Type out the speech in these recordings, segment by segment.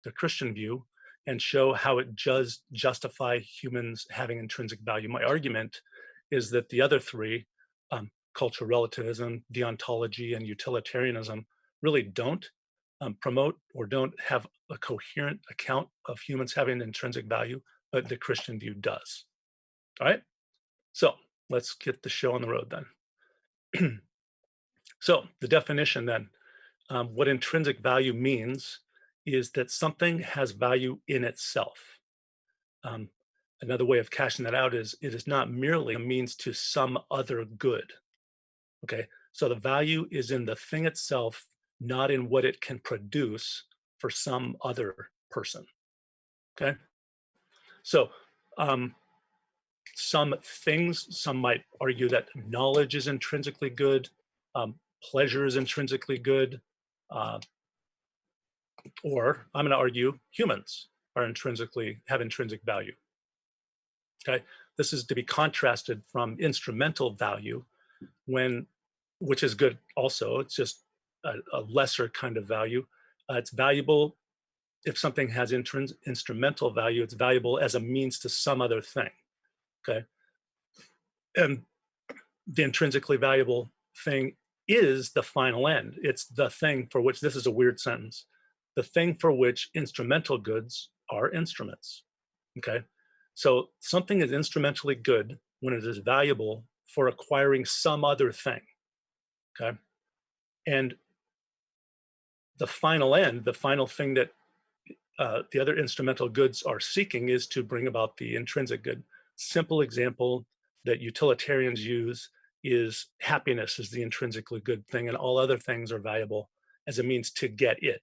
the Christian view, and show how it does justify humans having intrinsic value. My argument is that the other three, cultural relativism, deontology, and utilitarianism, really don't promote or don't have a coherent account of humans having intrinsic value, but the Christian view does. All right, so let's get the show on the road then. So the definition then, what intrinsic value means is that something has value in itself. Um, Another way of cashing that out is it is not merely a means to some other good. Okay, so the value is in the thing itself, not in what it can produce for some other person. Okay, so um, some might argue that knowledge is intrinsically good, pleasure is intrinsically good, uh, or I'm going to argue humans are intrinsically have intrinsic value. Okay, this is to be contrasted from instrumental value, when which is good also. It's just a lesser kind of value. It's valuable if something has instrumental value. It's valuable as a means to some other thing. Okay, and the intrinsically valuable thing is the final end. It's the thing for which, this is a weird sentence, the thing for which instrumental goods are instruments. Okay, so something is instrumentally good when it is valuable for acquiring some other thing. Okay, and the final end, the final thing that the other instrumental goods are seeking is to bring about the intrinsic good. Simple example that utilitarians use is happiness is the intrinsically good thing, and all other things are valuable as a means to get it.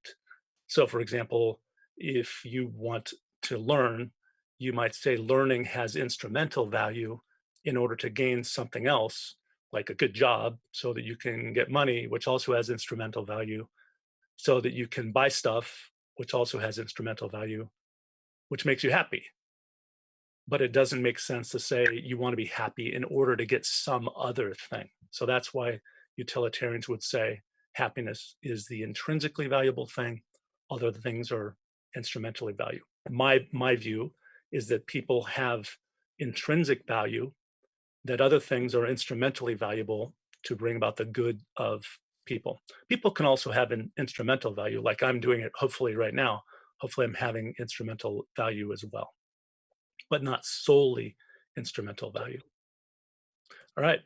So, for example, if you want to learn, you might say learning has instrumental value in order to gain something else, like a good job, so that you can get money, which also has instrumental value, so that you can buy stuff, which also has instrumental value, which makes you happy. But it doesn't make sense to say you want to be happy in order to get some other thing. So that's why utilitarians would say happiness is the intrinsically valuable thing, other things are instrumentally valuable. My view is that people have intrinsic value, that other things are instrumentally valuable to bring about the good of people. People can also have an instrumental value, like I'm doing it hopefully right now. Hopefully, I'm having instrumental value as well, but not solely instrumental value. All right.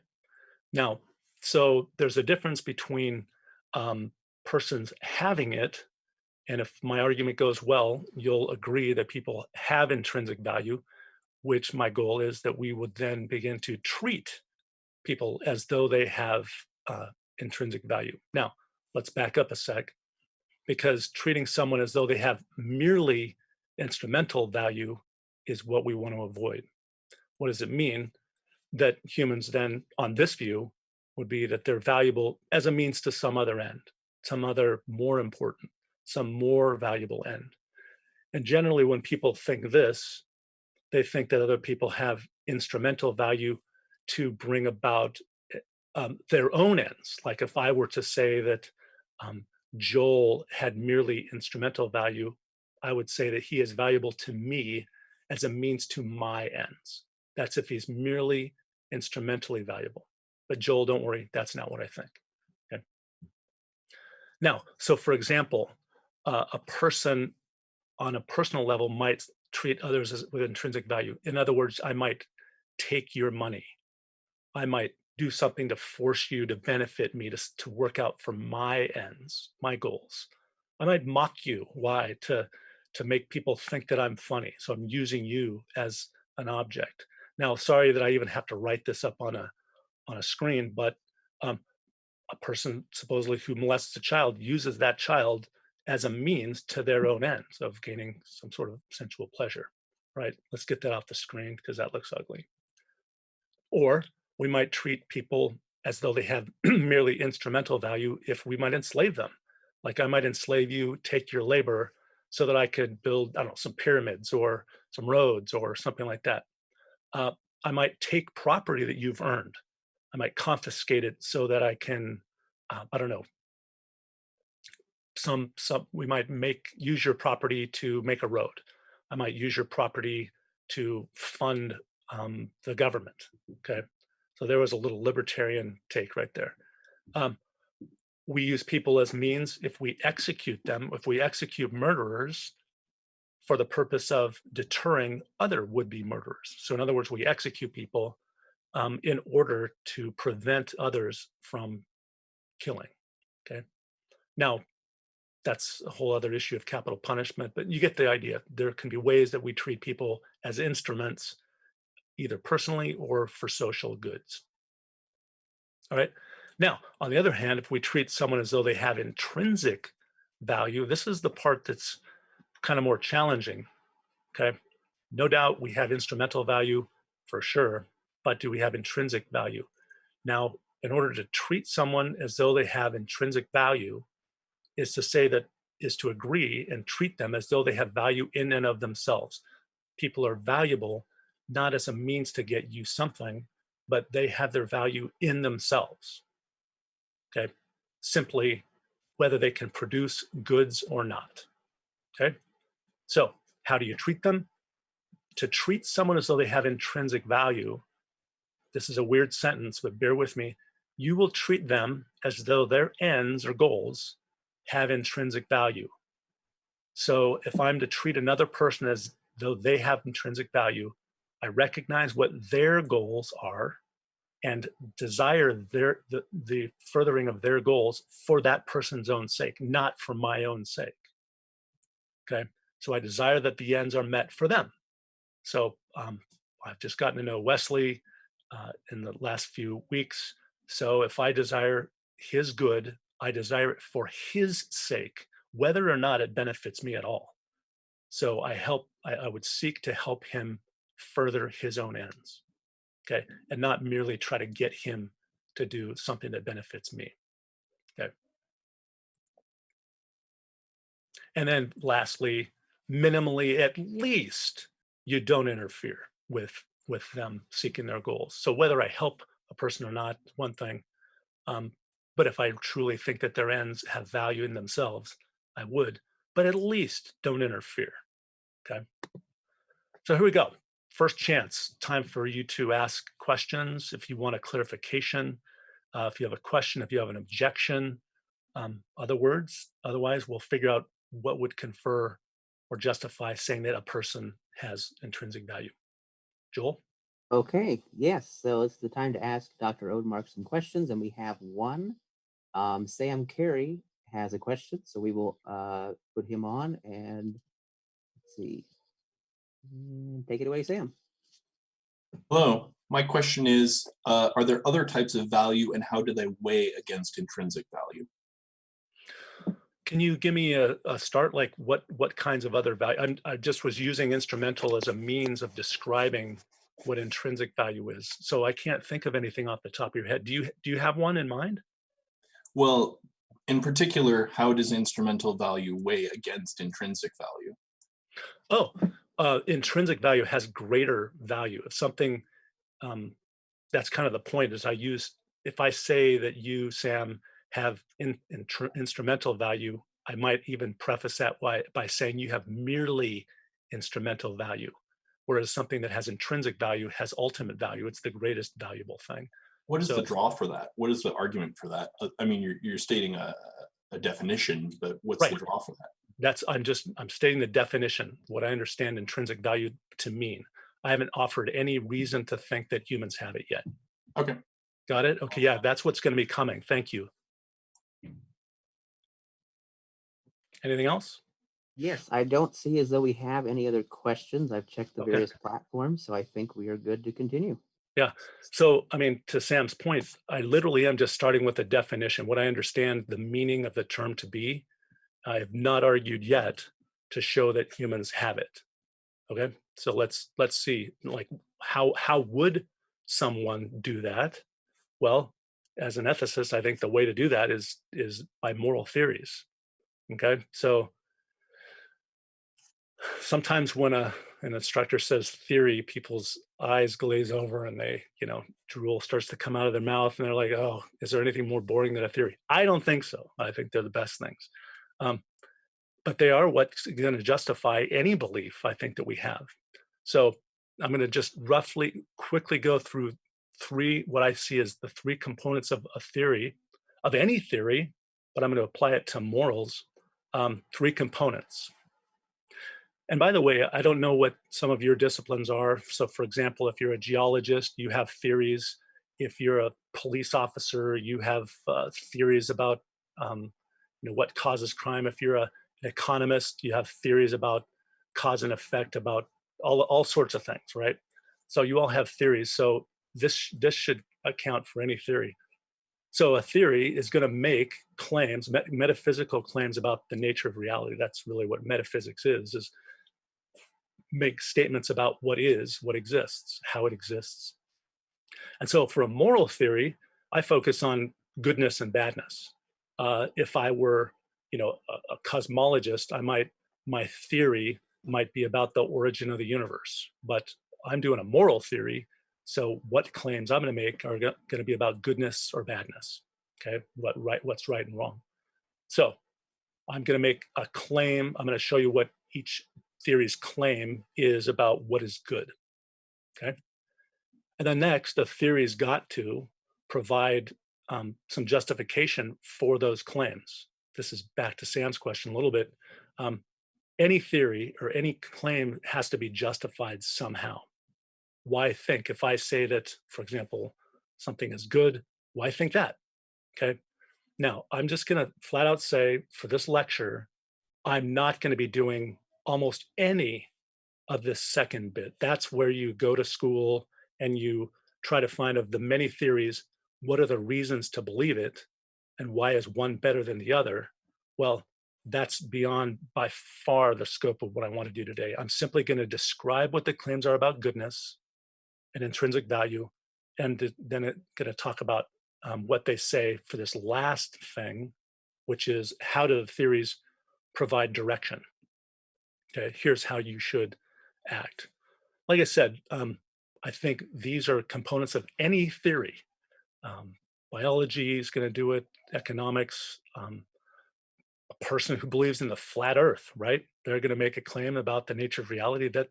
Now, so there's a difference between um, persons having it, and if my argument goes well, you'll agree that people have intrinsic value, which my goal is that we would then begin to treat people as though they have uh, intrinsic value. Now, let's back up a sec, because treating someone as though they have merely instrumental value is what we want to avoid. What does it mean? That humans then, on this view, would be that they're valuable as a means to some other end, some other more important, some more valuable end. And generally, when people think this, they think that other people have instrumental value to bring about their own ends. Like if I were to say that um, Joel had merely instrumental value, I would say that he is valuable to me as a means to my ends. That's if he's merely instrumentally valuable. But Joel, don't worry, that's not what I think. Okay. Now, so for example, a person on a personal level might treat others as, with intrinsic value. In other words, I might take your money. I might do something to force you to benefit me, to work out for my ends, my goals. I might mock you. Why? To make people think that I'm funny. So I'm using you as an object. Now, sorry that I even have to write this up on a screen, but um, a person supposedly who molests a child uses that child as a means to their own ends of gaining some sort of sensual pleasure. Right? Let's get that off the screen because that looks ugly. Or we might treat people as though they have merely instrumental value if we might enslave them. Like I might enslave you, take your labor so that I could build, I don't know, some pyramids or some roads or something like that. Uh, I might take property that you've earned. I might confiscate it so that I can, I don't know, some we might use your property to make a road. I might use your property to fund the government. Okay, so there was a little libertarian take right there. Um, we use people as means if we execute them. If we execute murderers for the purpose of deterring other would-be murderers. So in other words, we execute people in order to prevent others from killing. Okay. Now, that's a whole other issue of capital punishment, but you get the idea. There can be ways that we treat people as instruments, either personally or for social goods. All right. Now, on the other hand, if we treat someone as though they have intrinsic value, this is the part that's kind of more challenging. Okay. No doubt we have instrumental value for sure, but do we have intrinsic value? Now, in order to treat someone as though they have intrinsic value, is to say that is to agree and treat them as though they have value in and of themselves. People are valuable not as a means to get you something, but they have their value in themselves. Okay. Simply whether they can produce goods or not. Okay. So, how do you treat them? To treat someone as though they have intrinsic value, this is a weird sentence, but bear with me. You will treat them as though their ends or goals have intrinsic value. So if I'm to treat another person as though they have intrinsic value, I recognize what their goals are and desire the furthering of their goals for that person's own sake, not for my own sake. Okay. So I desire that the ends are met for them. So I've just gotten to know Wesley in the last few weeks. So if I desire his good, I desire it for his sake, whether or not it benefits me at all. So I would seek to help him further his own ends. Okay. And not merely try to get him to do something that benefits me. Okay. And then lastly, minimally, at least you don't interfere with them seeking their goals. So whether I help a person or not, one thing. But if I truly think that their ends have value in themselves, I would. But at least don't interfere. Okay. So here we go. First chance, time for you to ask questions if you want a clarification, if you have a question, if you have an objection, otherwise, we'll figure out what would confer or justify saying that a person has intrinsic value. Joel? Okay, yes. So it's the time to ask Dr. Odmark some questions, and we have one. Sam Carey has a question, so we will put him on and let's see. Take it away, Sam. Hello. My question is, are there other types of value and how do they weigh against intrinsic value? Can you give me a start? Like what kinds of other value? I just was using instrumental as a means of describing what intrinsic value is. So I can't think of anything off the top of your head. Do you have one in mind? Well, in particular, how does instrumental value weigh against intrinsic value? Oh, intrinsic value has greater value. If something that's kind of the point is if I say that you, Sam, have instrumental value, I might even preface that by saying you have merely instrumental value, whereas something that has intrinsic value has ultimate value. It's the greatest valuable thing. What is the So draw for that? What is the argument for that? I mean, you're stating a definition, but what's the right, draw for that? I'm stating the definition, what I understand intrinsic value to mean. I haven't offered any reason to think that humans have it yet. Okay. Got it? Okay, yeah, that's what's going to be coming. Thank you. Anything else? Yes, I don't see as though we have any other questions. I've checked the Okay. various platforms, so I think we are good to continue. Yeah. So, I mean, to Sam's point, I literally am just starting with a definition, what I understand the meaning of the term to be. I have not argued yet to show that humans have it. Okay. So let's see, like how would someone do that? Well, as an ethicist, I think the way to do that is by moral theories. Okay. So sometimes when an instructor says theory, people's eyes glaze over and drool starts to come out of their mouth and they're like, oh, is there anything more boring than a theory? I don't think so. I think they're the best things. But they are what's going to justify any belief I think that we have. So I'm going to just quickly go through what I see as the three components of a theory, of any theory, but I'm going to apply it to morals. Three components. And by the way, I don't know what some of your disciplines are. So, for example, if you're a geologist, you have theories. If you're a police officer, you have theories about what causes crime. If you're an economist, you have theories about cause and effect, about all sorts of things, right? So you all have theories. So this should account for any theory. So a theory is going to make claims, metaphysical claims about the nature of reality. That's really what metaphysics is make statements about what is, what exists, how it exists. And so for a moral theory, I focus on goodness and badness. If I were, a cosmologist, my theory might be about the origin of the universe, but I'm doing a moral theory. So what claims I'm going to make are going to be about goodness or badness. Okay, what's right and wrong. So I'm going to make a claim. I'm going to show you what each theory's claim is about what is good. Okay. And then next, the theory's got to provide some justification for those claims. This is back to Sam's question a little bit. Any theory or any claim has to be justified somehow. Why think? If I say that, for example, something is good, why think that? Okay. Now, I'm just going to flat out say for this lecture, I'm not going to be doing almost any of this second bit. That's where you go to school and you try to find, of the many theories, what are the reasons to believe it and why is one better than the other? Well, that's beyond by far the scope of what I want to do today. I'm simply going to describe what the claims are about goodness and intrinsic value, and then going to talk about what they say for this last thing, which is how do the theories provide direction. Okay, here's how you should act. Like I said, I think these are components of any theory. Biology is going to do it, economics, a person who believes in the flat earth, right? They're going to make a claim about the nature of reality that,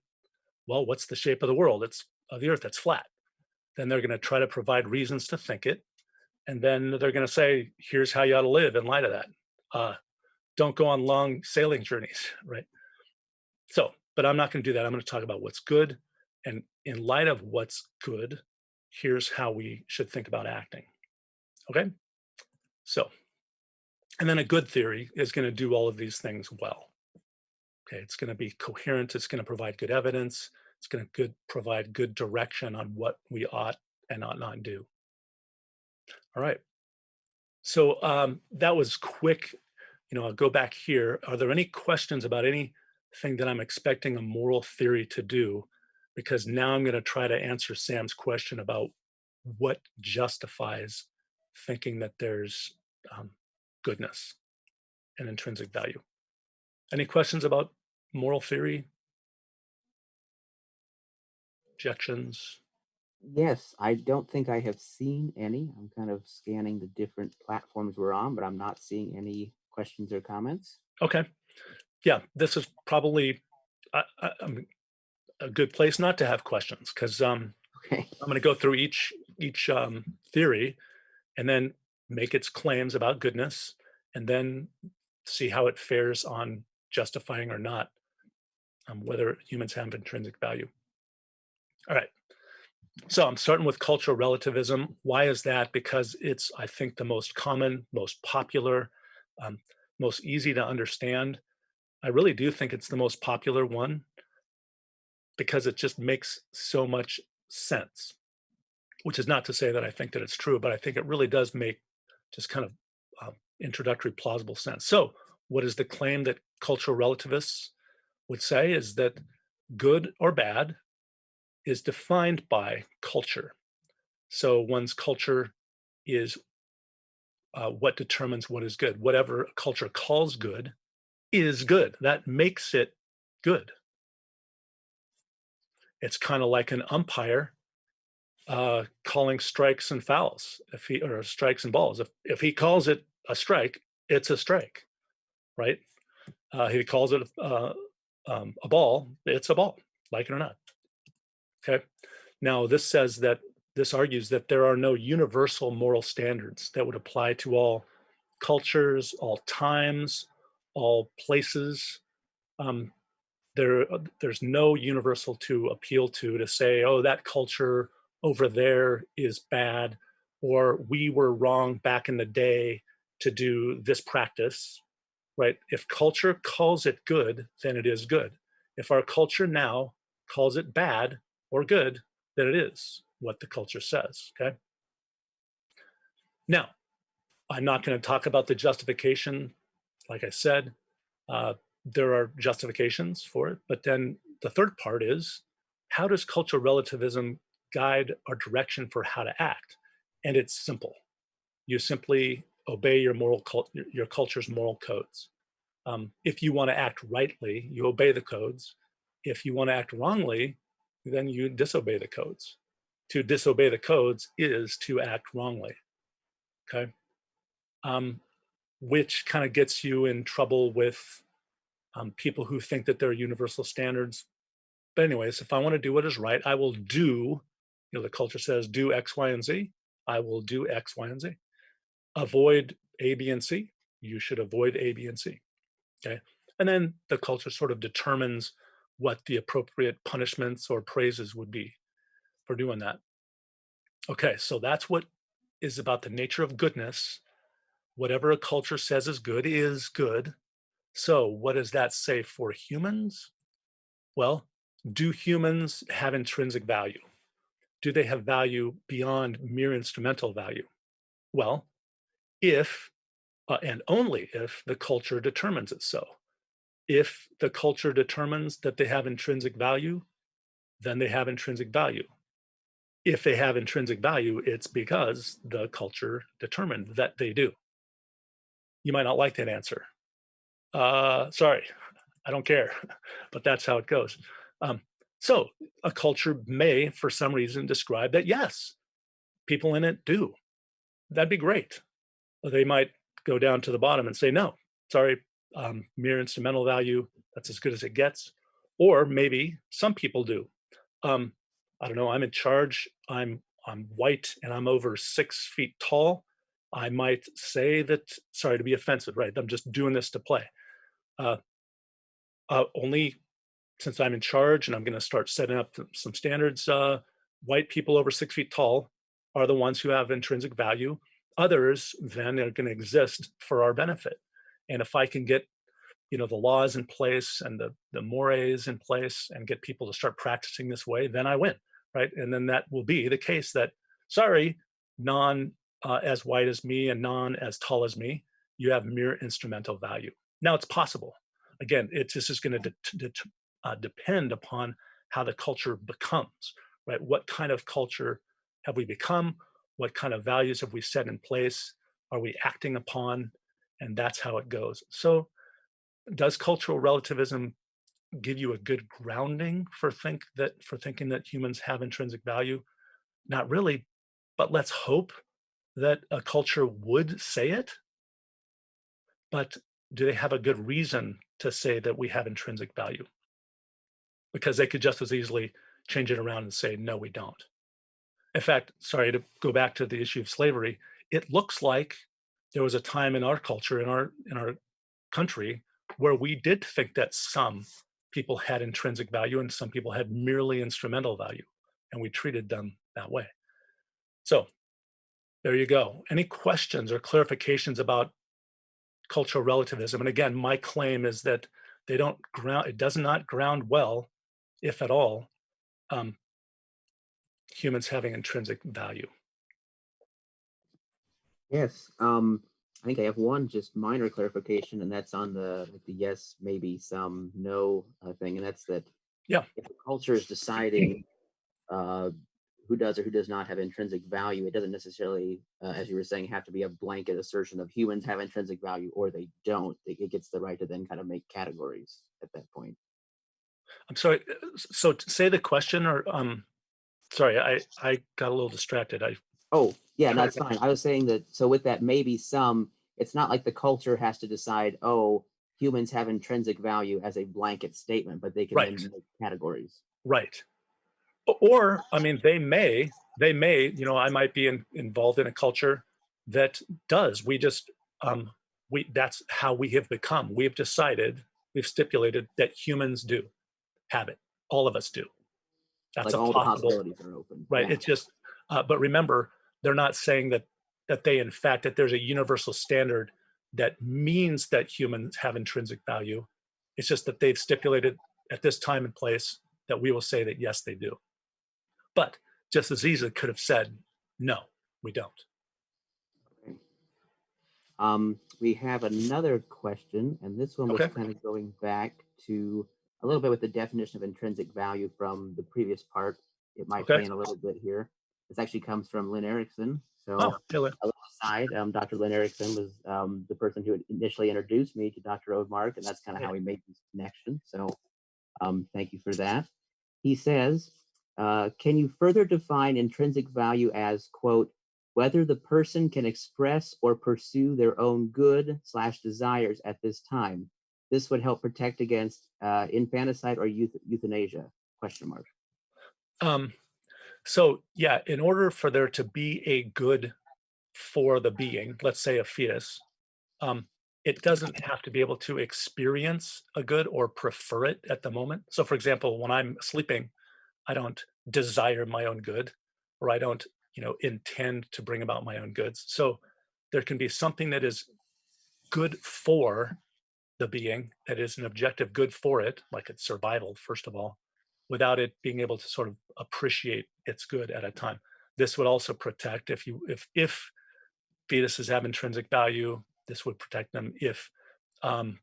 well, what's the shape of the world? It's of the earth that's flat. Then they're going to try to provide reasons to think it. And then they're going to say, here's how you ought to live in light of that. Don't go on long sailing journeys, right? So, but I'm not going to do that. I'm going to talk about what's good. And in light of what's good, here's how we should think about acting. Okay? So, and then a good theory is going to do all of these things well. Okay, it's going to be coherent. It's going to provide good evidence. It's going to provide good direction on what we ought and ought not do. All right. So that was quick. I'll go back here. Are there any questions about anything that I'm expecting a moral theory to do? Because now I'm going to try to answer Sam's question about what justifies thinking that there's goodness and intrinsic value. Any questions about moral theory? Objections? Yes, I don't think I have seen any. I'm kind of scanning the different platforms we're on, but I'm not seeing any questions or comments. Okay. Yeah, this is probably a good place not to have questions, because Okay. I'm going to go through each theory and then make its claims about goodness, and then see how it fares on justifying or not whether humans have intrinsic value. All right. So I'm starting with cultural relativism. Why is that? Because it's, I think, the most common, most popular, um, most easy to understand. I really do think it's the most popular one because it just makes so much sense, which is not to say that I think that it's true, but I think it really does make just kind of introductory plausible sense. So what is the claim that cultural relativists would say is that good or bad is defined by culture. So one's culture is what determines what is good. Whatever culture calls good is good. That makes it good. It's kind of like an umpire calling strikes and fouls, or strikes and balls. If he calls it a strike, it's a strike. right? He calls it a ball. It's a ball, like it or not. Okay. Now, this argues that there are no universal moral standards that would apply to all cultures, all times, all places. Um, there's no universal to appeal to say, oh, that culture over there is bad, or we were wrong back in the day to do this practice, right? If culture calls it good, then it is good. If our culture now calls it bad or good, then it is what the culture says, okay? Now, I'm not going to talk about the justification. Like I said, uh, there are justifications for it. But then the third part is, how does cultural relativism guide our direction for how to act? And it's simple. You simply obey your culture's moral codes. If you want to act rightly, you obey the codes. If you want to act wrongly, then you disobey the codes. To disobey the codes is to act wrongly. Okay. Which kind of gets you in trouble with people who think that there are universal standards. But anyways, if I want to do what is right, I will do, the culture says do X, Y, and Z. I will do X, Y, and Z. Avoid A, B, and C. You should avoid A, B, and C. Okay. And then the culture sort of determines what the appropriate punishments or praises would be for doing that. Okay. So that's what is about the nature of goodness. Whatever a culture says is good. So what does that say for humans? Well, do humans have intrinsic value? Do they have value beyond mere instrumental value? Well, if and only if the culture determines it so. If the culture determines that they have intrinsic value, then they have intrinsic value. If they have intrinsic value, it's because the culture determined that they do. You might not like that answer. Sorry, I don't care, but that's how it goes. Um, so a culture may, for some reason, describe that yes, people in it do. That'd be great. They might go down to the bottom and say, no, sorry, mere instrumental value, that's as good as it gets. Or maybe some people do. Um, I don't know, I'm in charge, I'm white and I'm over 6 feet tall. I might say that, sorry to be offensive, right? I'm just doing this to play. Uh, only since I'm in charge and I'm going to start setting up some standards, white people over 6 feet tall are the ones who have intrinsic value. Others then are going to exist for our benefit. And if I can get, the laws in place and the mores in place and get people to start practicing this way, then I win, right? And then that will be the case that, sorry, non as white as me and non as tall as me, you have mere instrumental value. Now it's possible. Again, this is going to depend upon how the culture becomes, right? What kind of culture have we become? What kind of values have we set in place? Are we acting upon? And that's how it goes. So does cultural relativism give you a good grounding for thinking that humans have intrinsic value? Not really, but let's hope that a culture would say it. But do they have a good reason to say that we have intrinsic value? Because they could just as easily change it around and say, no, we don't. In fact, sorry to go back to the issue of slavery, it looks like there was a time in our culture, in our country, where we did think that some people had intrinsic value and some people had merely instrumental value, and we treated them that way. So there you go. Any questions or clarifications about cultural relativism? And again, my claim is that it does not ground well, if at all, um, humans having intrinsic value. Yes. I think I have one just minor clarification, and that's on the yes, maybe, some, no thing, and that's that Yeah. if the culture is deciding uh, who does or who does not have intrinsic value, it doesn't necessarily, as you were saying, have to be a blanket assertion of humans have intrinsic value or they don't. It gets the right to then kind of make categories at that point. I'm sorry. So say the question, or sorry, I got a little distracted. Oh, yeah, no, it's fine. I was saying that, so with that maybe some, it's not like the culture has to decide, oh, humans have intrinsic value as a blanket statement, but they can Right, then make categories. right. Or, I mean, they may, you know, I might be involved in a culture that does. We just, that's how we have become. We've decided, we've stipulated that humans do have it. All of us do. That's Like a all the possible, possibilities are open. right? Yeah. It's just, but remember, they're not saying that they, in fact, that there's a universal standard that means that humans have intrinsic value. It's just that they've stipulated at this time and place that we will say that yes, they do. But just as easily could have said, no, we don't. Okay. We have another question, and this one was Okay. kind of going back to a little bit with the definition of intrinsic value from the previous part. It might Okay. play in a little bit here. This actually comes from Lynn Erickson. So Oh, Taylor. a little aside, Dr. Lynn Erickson was the person who initially introduced me to Dr. Odmark, and that's kind of how we made this connection. So thank you for that. He says, can you further define intrinsic value as, quote, whether the person can express or pursue their own good / desires at this time? This would help protect against infanticide or euthanasia, question mark. So yeah, in order for there to be a good for the being, let's say a fetus, um, it doesn't have to be able to experience a good or prefer it at the moment. So for example, when I'm sleeping, I don't desire my own good, or I don't, you know, intend to bring about my own goods. So there can be something that is good for the being, that is an objective good for it, like its survival, first of all, without it being able to sort of appreciate its good at a time. This would also protect if fetuses have intrinsic value, this would protect them if um,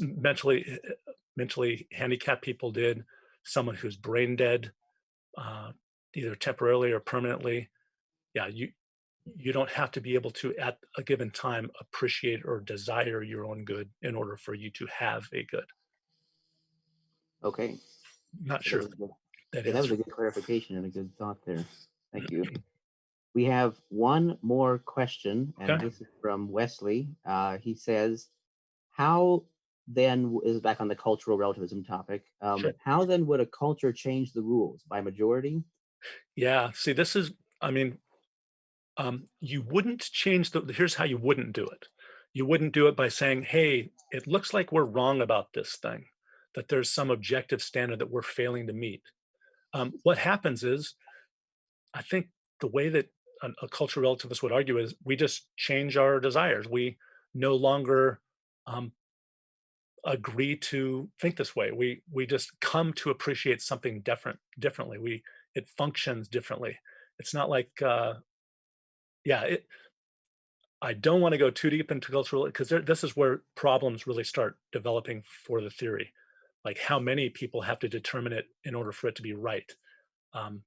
mentally handicapped people did, someone who's brain dead, uh, either temporarily or permanently. Yeah, you don't have to be able to at a given time appreciate or desire your own good in order for you to have a good. Okay. Not That sure was if a good, that yeah, that was a answers. good clarification and a good thought there. Thank you. We have one more question, and Okay. this is from Wesley. He says, how then is back on the cultural relativism topic. Sure. How then would a culture change the rules? By majority? Yeah. See, this is, I mean, you wouldn't change here's how you wouldn't do it. You wouldn't do it by saying, hey, it looks like we're wrong about this thing, that there's some objective standard that we're failing to meet. What happens is, I think the way that a cultural relativist would argue is we just change our desires. We no longer um, agree to think this way. We just come to appreciate something differently. It functions differently. It's not like yeah. I don't want to go too deep into cultural because this is where problems really start developing for the theory, like how many people have to determine it in order for it to be right. Um,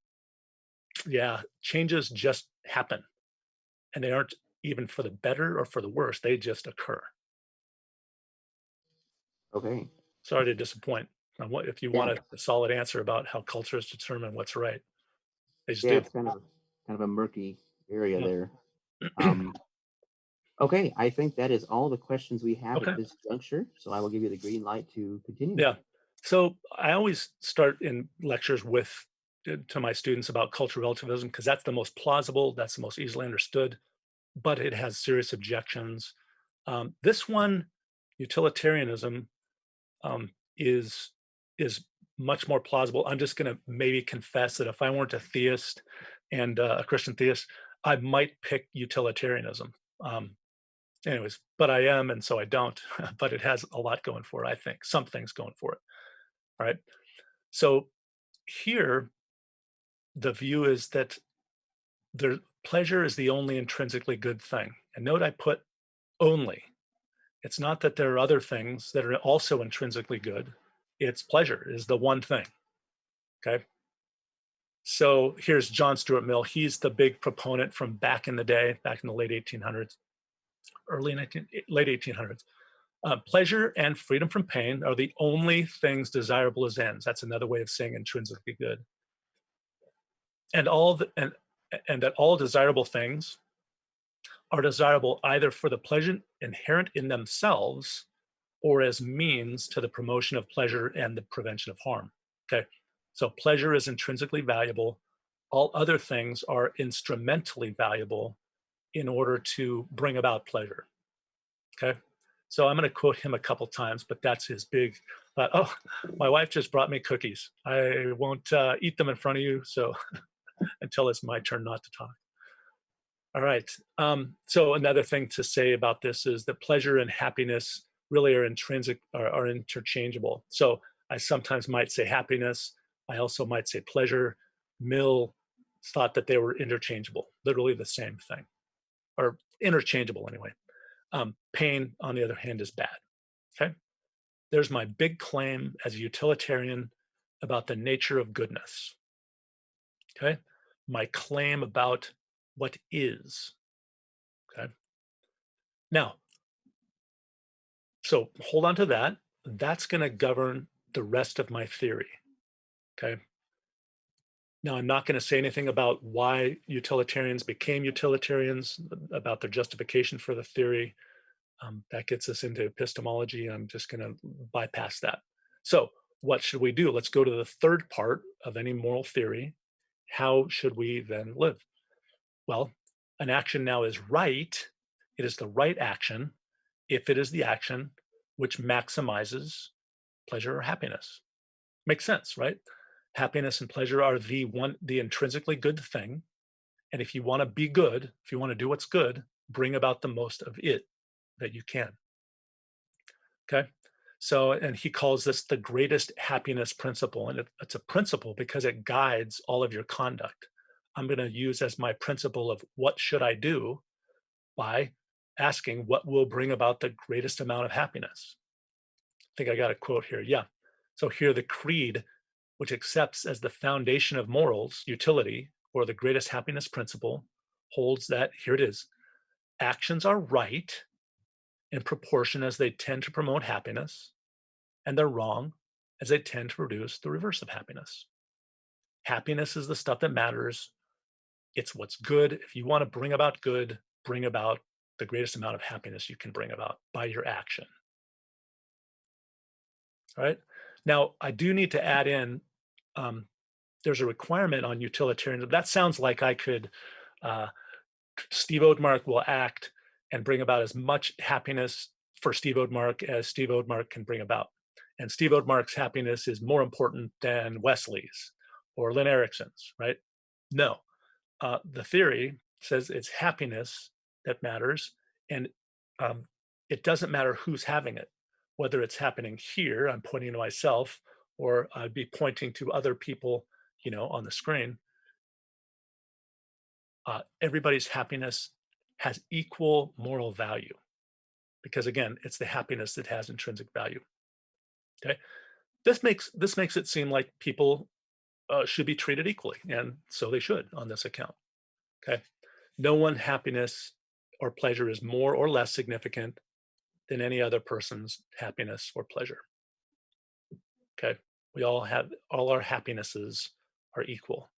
yeah, changes just happen, and they aren't even for the better or for the worse. They just occur. Okay. Sorry to disappoint. What if you Yeah. want a solid answer about how cultures determine what's right? They just Yeah, do. it's kind of a murky area Yeah. there. Okay, I think that is all the questions we have Okay. at this juncture. So I will give you the green light to continue. Yeah. So I always start in lectures with to my students about cultural relativism because that's the most plausible, that's the most easily understood, but it has serious objections. This one, utilitarianism, um, is is much more plausible. I'm just going to maybe confess that if I weren't a theist and a Christian theist, I might pick utilitarianism. Um, Anyways, but I am, and so I don't. But it has a lot going for it. I think some things going for it. All right. So here, the view is that pleasure is the only intrinsically good thing. And note I put only. It's not that there are other things that are also intrinsically good. It's pleasure is the one thing. Okay. So here's John Stuart Mill. He's the big proponent from back in the day, back in the late 1800s, late 1800s. Pleasure and freedom from pain are the only things desirable as ends. That's another way of saying intrinsically good. And and that all desirable things are desirable either for the pleasure inherent in themselves or as means to the promotion of pleasure and the prevention of harm. Okay, so pleasure is intrinsically valuable. All other things are instrumentally valuable in order to bring about pleasure. Okay, so I'm going to quote him a couple times, but that's his big. Oh, my wife just brought me cookies. I won't eat them in front of you, so until it's my turn not to talk. All right. So another thing to say about this is that pleasure and happiness really are are interchangeable. So I sometimes might say happiness. I also might say pleasure. Mill thought that they were interchangeable, literally the same thing, or interchangeable anyway. Pain, on the other hand, is bad. Okay. There's my big claim as a utilitarian about the nature of goodness. Okay. My claim about what is. Okay. Now, so hold on to that. That's going to govern the rest of my theory. Okay. Now, I'm not going to say anything about why utilitarians became utilitarians, about their justification for the theory. That gets us into epistemology. I'm just going to bypass that. So, what should we do? Let's go to the third part of any moral theory. How should we then live? Well, an action now is right. It is the right action if it is the action which maximizes pleasure or happiness. Makes sense, right? Happiness and pleasure are the intrinsically good thing. And if you want to be good, if you want to do what's good, bring about the most of it that you can. Okay. So, and he calls this the greatest happiness principle. And it's a principle because it guides all of your conduct. I'm going to use as my principle of what should I do by asking what will bring about the greatest amount of happiness. I think I got a quote here. Yeah. So here the creed, which accepts as the foundation of morals, utility, or the greatest happiness principle, holds that, here it is, actions are right in proportion as they tend to promote happiness, and they're wrong as they tend to produce the reverse of happiness. Happiness is the stuff that matters. It's what's good. If you want to bring about good, bring about the greatest amount of happiness you can bring about by your action. All right. Now, I do need to add in there's a requirement on utilitarianism. That sounds like I could, Steve Odmark will act and bring about as much happiness for Steve Odmark as Steve Odmark can bring about. And Steve Odmark's happiness is more important than Wesley's or Lynn Erickson's, right? No. The theory says it's happiness that matters, and it doesn't matter who's having it, whether it's happening here, I'm pointing to myself, or I'd be pointing to other people, on the screen. Everybody's happiness has equal moral value because, again, it's the happiness that has intrinsic value. Okay, this makes it seem like people should be treated equally, and so they should on this account. Okay, no one happiness or pleasure is more or less significant than any other person's happiness or pleasure. Okay, all our happinesses are equal.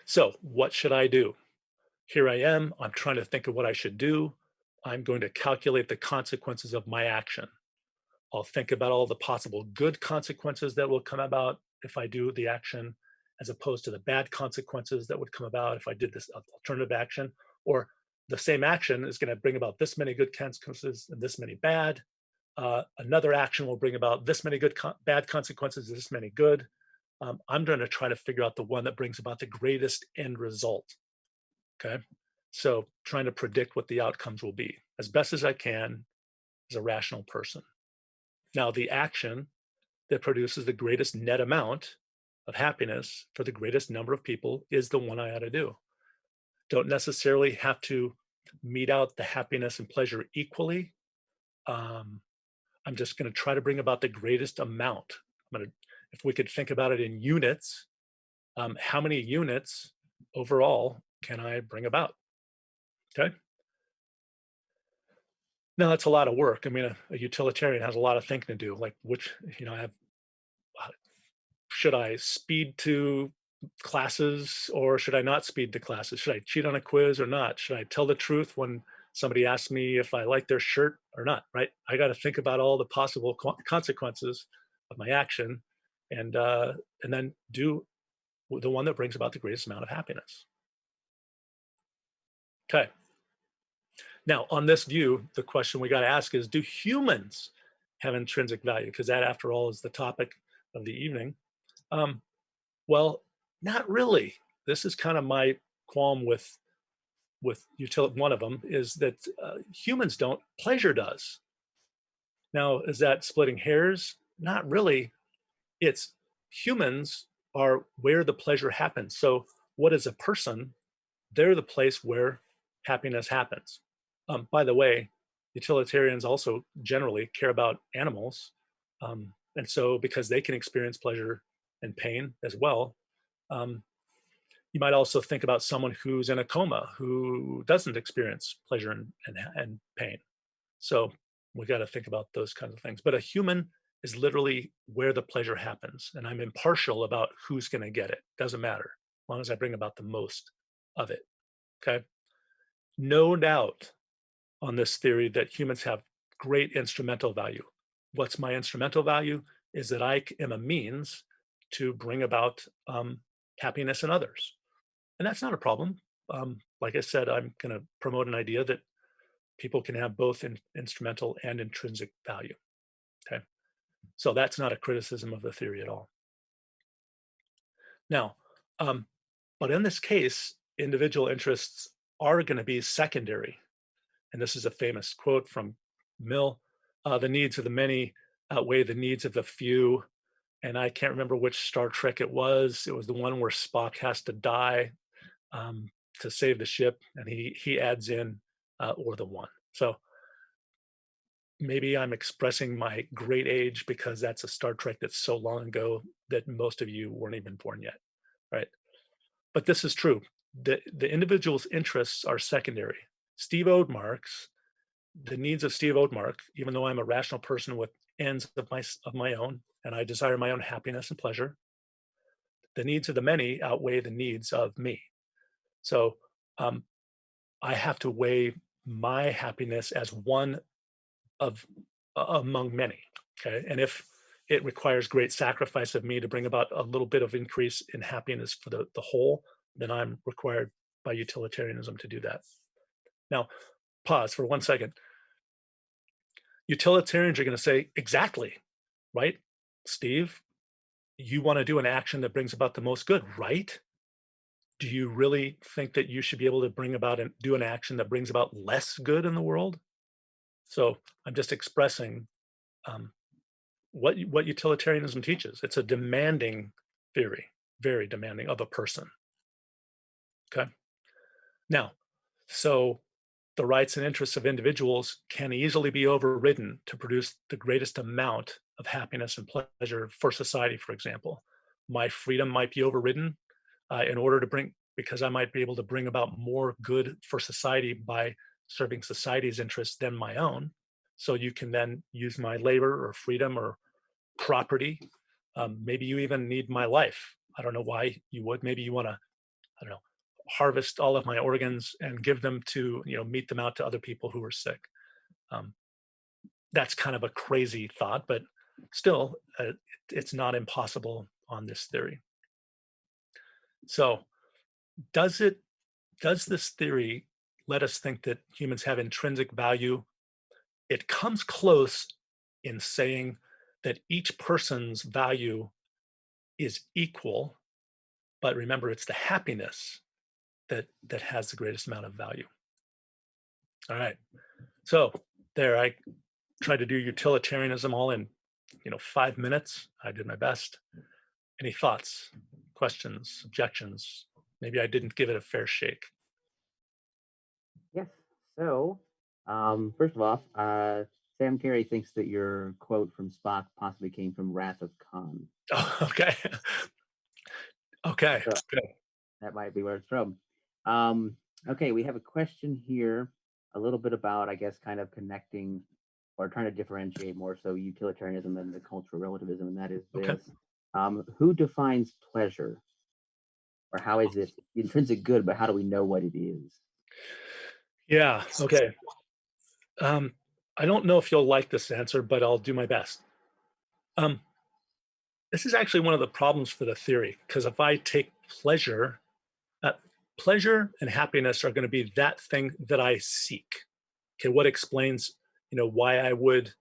So, what should I do? Here I am. I'm trying to think of what I should do. I'm going to calculate the consequences of my action. I'll think about all the possible good consequences that will come about if I do the action, as opposed to the bad consequences that would come about if I did this alternative action. Or the same action is going to bring about this many good consequences and this many bad. Another action will bring about this many bad consequences, this many good. I'm going to try to figure out the one that brings about the greatest end result. Okay. So trying to predict what the outcomes will be as best as I can as a rational person. Now, the action that produces the greatest net amount of happiness for the greatest number of people is the one I ought to do. Don't necessarily have to mete out the happiness and pleasure equally. I'm just going to try to bring about the greatest amount. If we could think about it in units, how many units overall can I bring about? Okay. Now that's a lot of work. I mean, a utilitarian has a lot of thinking to do. Like, I have. Should I speed to classes or should I not speed to classes? Should I cheat on a quiz or not? Should I tell the truth when somebody asks me if I like their shirt or not, right? I got to think about all the possible consequences of my action, and then do the one that brings about the greatest amount of happiness. Okay. Now, on this view, the question we got to ask is, do humans have intrinsic value? Because that, after all, is the topic of the evening. Um, well, not really. This is kind of my qualm with one of them is that humans don't, pleasure does. Now, is that splitting hairs? Not really. It's humans are where the pleasure happens. So, what is a person? They're the place where happiness happens. By the way, utilitarians also generally care about animals. And so, because they can experience pleasure and pain as well, um, you might also think about someone who's in a coma who doesn't experience pleasure and pain. So, we got to think about those kinds of things. But a human is literally where the pleasure happens. And I'm impartial about who's going to get it. Doesn't matter, as long as I bring about the most of it. Okay. No doubt on this theory that humans have great instrumental value. What's my instrumental value is that I am a means to bring about happiness in others. And that's not a problem. Like I said, I'm going to promote an idea that people can have both instrumental and intrinsic value. Okay. So that's not a criticism of the theory at all. Now, but in this case, individual interests are going to be secondary. And this is a famous quote from Mill. The needs of the many outweigh the needs of the few. And I can't remember which Star Trek it was. It was the one where Spock has to die to save the ship, and he adds in or the one. So maybe I'm expressing my great age because that's a Star Trek that's so long ago that most of you weren't even born yet, right? But this is true. The individual's interests are secondary. The needs of Steve Odmark, even though I'm a rational person with ends of my own, and I desire my own happiness and pleasure, the needs of the many outweigh the needs of me. So I have to weigh my happiness as one of among many. Okay, and if it requires great sacrifice of me to bring about a little bit of increase in happiness for the whole, then I'm required by utilitarianism to do that. Now, pause for 1 second. Utilitarians are going to say, exactly, right? Steve, you want to do an action that brings about the most good, right? Do you really think that you should be able to bring about and do an action that brings about less good in the world? So I'm just expressing what utilitarianism teaches. It's a demanding theory, very demanding of a person. Okay. Now, so the rights and interests of individuals can easily be overridden to produce the greatest amount of happiness and pleasure for society, for example. My freedom might be overridden in order to because I might be able to bring about more good for society by serving society's interests than my own. So you can then use my labor or freedom or property. Maybe you even need my life. I don't know why you would. Maybe you want to, I don't know, harvest all of my organs and give them to, meet them out to other people who are sick. That's kind of a crazy thought, but still, it's not impossible on this theory. So, does this theory let us think that humans have intrinsic value? It comes close in saying that each person's value is equal, but remember, it's the happiness that has the greatest amount of value. All right. So there, I tried to do utilitarianism all in 5 minutes. I did my best. Any thoughts, questions, objections? Maybe I didn't give it a fair shake. Yes. So, first of all, Sam Carey thinks that your quote from Spock possibly came from Wrath of Khan. Oh, okay. Okay. So Good. that might be where it's from. Okay, we have a question here, a little bit about, I guess, kind of connecting or trying to differentiate more so utilitarianism and the cultural relativism, and that is Okay. this. Who defines pleasure? Or how is it intrinsic good, but how do we know what it is? Yeah. Okay. Um, I don't know if you'll like this answer, but I'll do my best. Um, this is actually one of the problems for the theory, because if I take pleasure, uh, pleasure and happiness are going to be that thing that I seek. Okay, what explains, why I would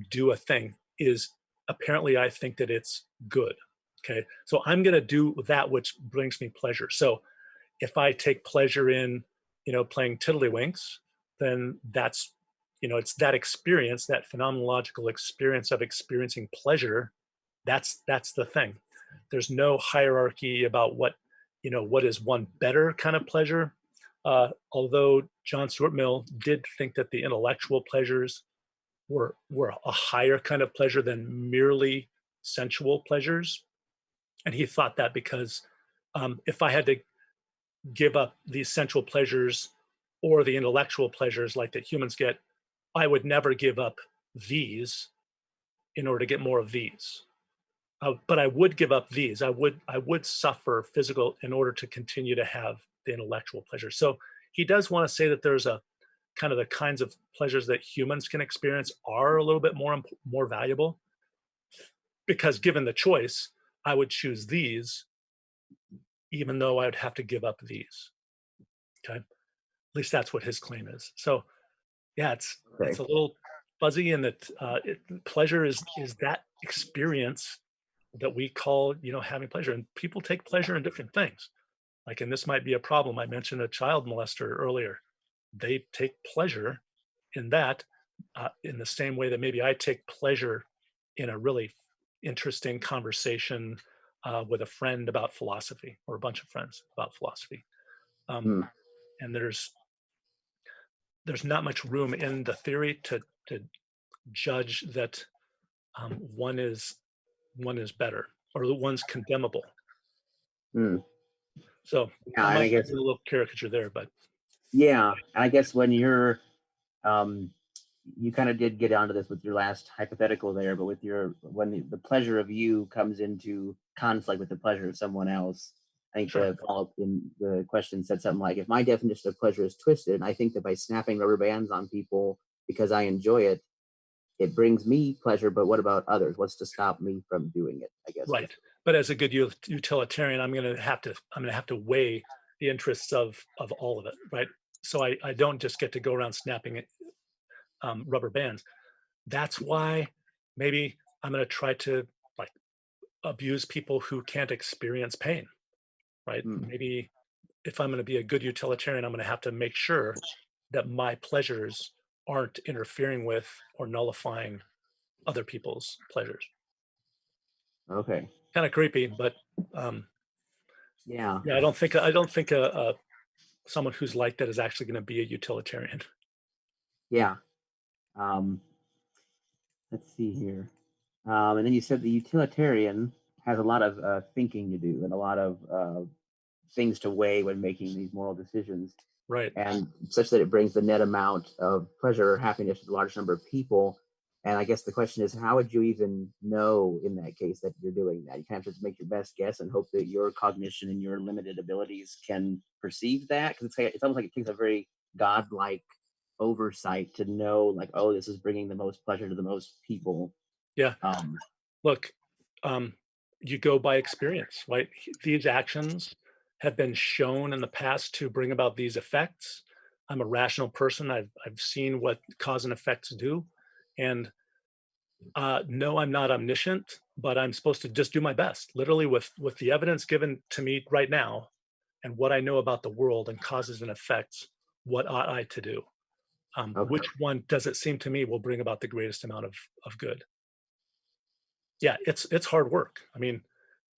do a thing is apparently I think that it's good. Okay, so I'm going to do that which brings me pleasure. So if I take pleasure in, playing tiddlywinks, then that's, it's that experience, that phenomenological experience of experiencing pleasure. That's the thing. There's no hierarchy about what is one better kind of pleasure. Although John Stuart Mill did think that the intellectual pleasures were a higher kind of pleasure than merely sensual pleasures, and he thought that because if I had to give up these sensual pleasures or the intellectual pleasures like that humans get, I would never give up these in order to get more of these. But I would give up these. I would suffer physical in order to continue to have the intellectual pleasure. So he does want to say that there's a kind of the kinds of pleasures that humans can experience are a little bit more valuable, because given the choice, I would choose these, even though I would have to give up these. Okay, at least that's what his claim is. So yeah, it's Okay. a little fuzzy in that pleasure is that experience that we call having pleasure, and people take pleasure in different things. Like, and this might be a problem. I mentioned a child molester earlier. They take pleasure in that, in the same way that maybe I take pleasure in a really interesting conversation with a friend about philosophy, or a bunch of friends about philosophy. Um, Hmm. and there's not much room in the theory to judge that one is better, or the one's condemnable. Hmm. So Yeah, I and I might be guess doing a little caricature there, but yeah, and I guess when you're um, you kind of did get onto this with your last hypothetical there, but with your when the pleasure of you comes into conflict with the pleasure of someone else, I think sure. the follow-up in the question said something like, if my definition of pleasure is twisted, and I think that by snapping rubber bands on people because I enjoy it, it brings me pleasure, but what about others? What's to stop me from doing it? I guess was Right. But as a good utilitarian, I'm going to have to weigh the interests of all of it, right? So I don't just get to go around snapping rubber bands. That's why maybe I'm going to try to, like, abuse people who can't experience pain, right? hmm. Maybe if I'm going to be a good utilitarian, I'm going to have to make sure that my pleasures aren't interfering with or nullifying other people's pleasures. Okay. Kind of creepy, but um, Yeah. yeah, I don't think someone who's like that is actually going to be a utilitarian. Yeah. Um, let's see here. And then you said the utilitarian has a lot of thinking to do and a lot of things to weigh when making these moral decisions, Right. and such that it brings the net amount of pleasure or happiness to the largest number of people. And I guess the question is, how would you even know in that case that you're doing that? You kind of have to make your best guess and hope that your cognition and your limited abilities can perceive that. Because it's almost like it takes a very godlike oversight to know, like, oh, this is bringing the most pleasure to the most people. Yeah. Um, Look, um, you go by experience, right? These actions have been shown in the past to bring about these effects. I'm a rational person. I've seen what cause and effects do, and no, I'm not omniscient, but I'm supposed to just do my best, literally with the evidence given to me right now, and what I know about the world and causes and effects. What ought I to do? okay. Which one does it seem to me will bring about the greatest amount of good? Yeah, it's hard work. I mean,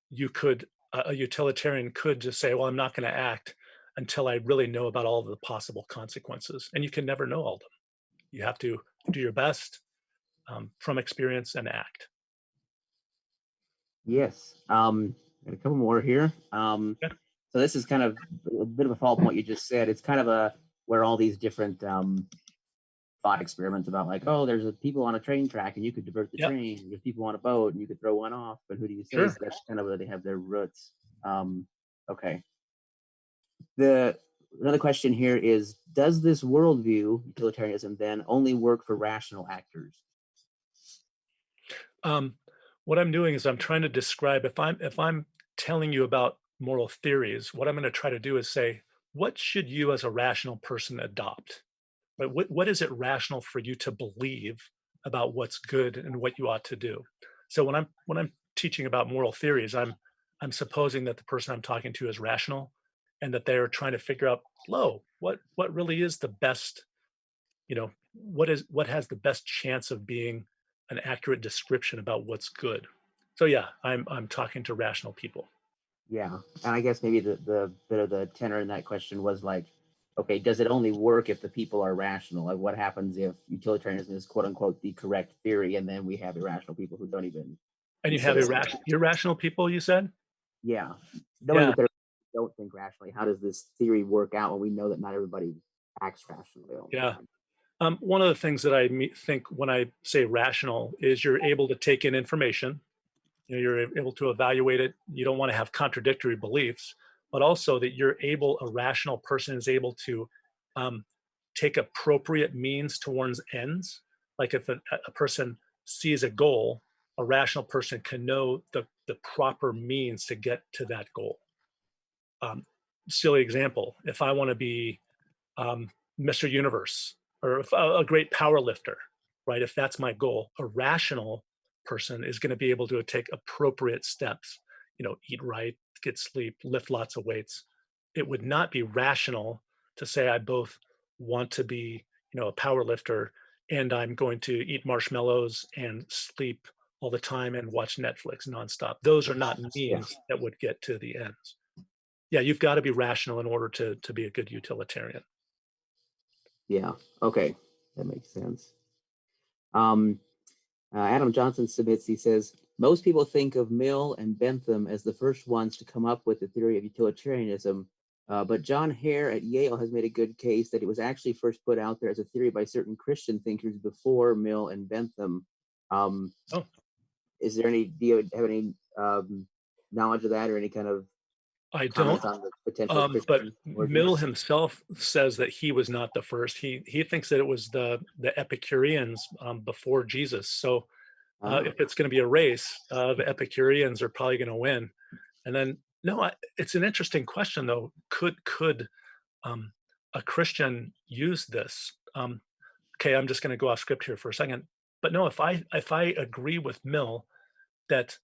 you could a utilitarian could just say, "Well, I'm not going to act until I really know about all of the possible consequences," and you can never know all of them. You have to do your best from experience and act. Yes. And a couple more here. Yeah, So this is kind of a bit of a follow up on what you just said. It's kind of a where all these different thought experiments about, like, oh, there's people on a train track and you could divert the yeah, train. There's people on a boat and you could throw one off, but who do you say? sure. So that's kind of where they have their roots. Okay. The another question here is, does this worldview, utilitarianism, then only work for rational actors? What I'm doing is I'm trying to describe, if I'm telling you about moral theories, what I'm going to try to do is say, what should you as a rational person adopt? Right? What is it rational for you to believe about what's good and what you ought to do? So when I'm teaching about moral theories, I'm supposing that the person I'm talking to is rational, and that they're trying to figure out, what really is the best, what has the best chance of being an accurate description about what's good. So yeah, I'm talking to rational people. Yeah, and I guess maybe the bit of the tenor in that question was like, okay, does it only work if the people are rational? Like, what happens if utilitarianism is quote unquote the correct theory, and then we have irrational people who don't even And you have consider irrational people, you said? Yeah, knowing Yeah. that they don't think rationally, how does this theory work out when we know that not everybody acts rationally all the Yeah. time? One of the things that I think when I say rational is you're able to take in information. You're able to evaluate it. You don't want to have contradictory beliefs, but also that a rational person is able to um, take appropriate means towards ends. Like if a person sees a goal, a rational person can know the proper means to get to that goal. Silly example, if I want to be Mr. Universe or if a great power lifter, right? If that's my goal, a rational person is going to be able to take appropriate steps, eat right, get sleep, lift lots of weights. It would not be rational to say I both want to be, a power lifter and I'm going to eat marshmallows and sleep all the time and watch Netflix nonstop. Those are not Yeah, means that would get to the ends. Yeah, you've got to be rational in order to be a good utilitarian. yeah, okay, that makes sense. Um, Adam Johnson submits, he says, most people think of Mill and Bentham as the first ones to come up with the theory of utilitarianism, but John Hare at Yale has made a good case that it was actually first put out there as a theory by certain Christian thinkers before Mill and Bentham. Oh, Is there any, do you have any knowledge of that or any kind of I don't. comments on the potential But Christian Mill origins? himself says that he was not the first. He thinks that it was the Epicureans before Jesus. So Ah, if it's going to be a race, the Epicureans are probably going to win. And then no, it's an interesting question though. Could um, a Christian use this? Okay, I'm just going to go off script here for a second. But no, if I agree with Mill that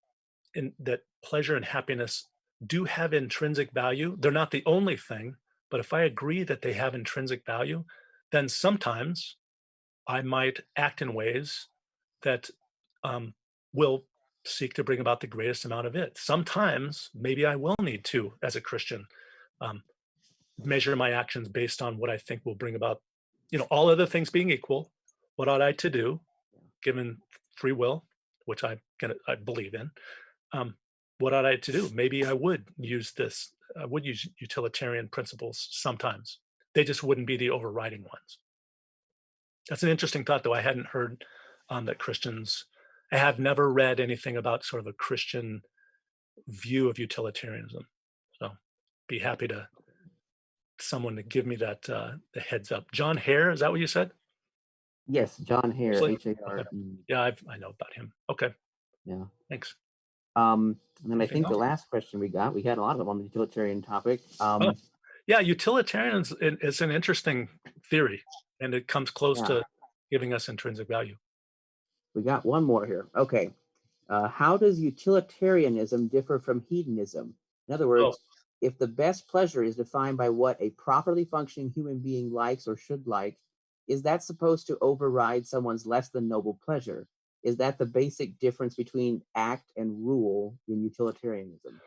that pleasure and happiness do have intrinsic value. They're not the only thing, but if I agree that they have intrinsic value, then sometimes I might act in ways that um, will seek to bring about the greatest amount of it. Sometimes maybe I will need to, as a Christian, um, measure my actions based on what I think will bring about, all other things being equal, what ought I to do, given free will, which I believe in. um, what ought I to do? Maybe I would use this. I would use utilitarian principles sometimes. They just wouldn't be the overriding ones. That's an interesting thought, though. I hadn't heard that Christians. I have never read anything about sort of a Christian view of utilitarianism. So, be happy to someone to give me that the heads up. John Hare, is that what you said? yes, John Hare, Actually, H-A-R. okay. Yeah, I know about him. Okay, Yeah. thanks. And then I Anything think the else? last question we had a lot of them on the utilitarian topic. Oh, yeah, utilitarians is an interesting theory, and it comes close Yeah, to giving us intrinsic value. we got one more here. Okay. How does utilitarianism differ from hedonism? In other Oh, words, if the best pleasure is defined by what a properly functioning human being likes or should like, is that supposed to override someone's less than noble pleasure? Is that the basic difference between act and rule in utilitarianism?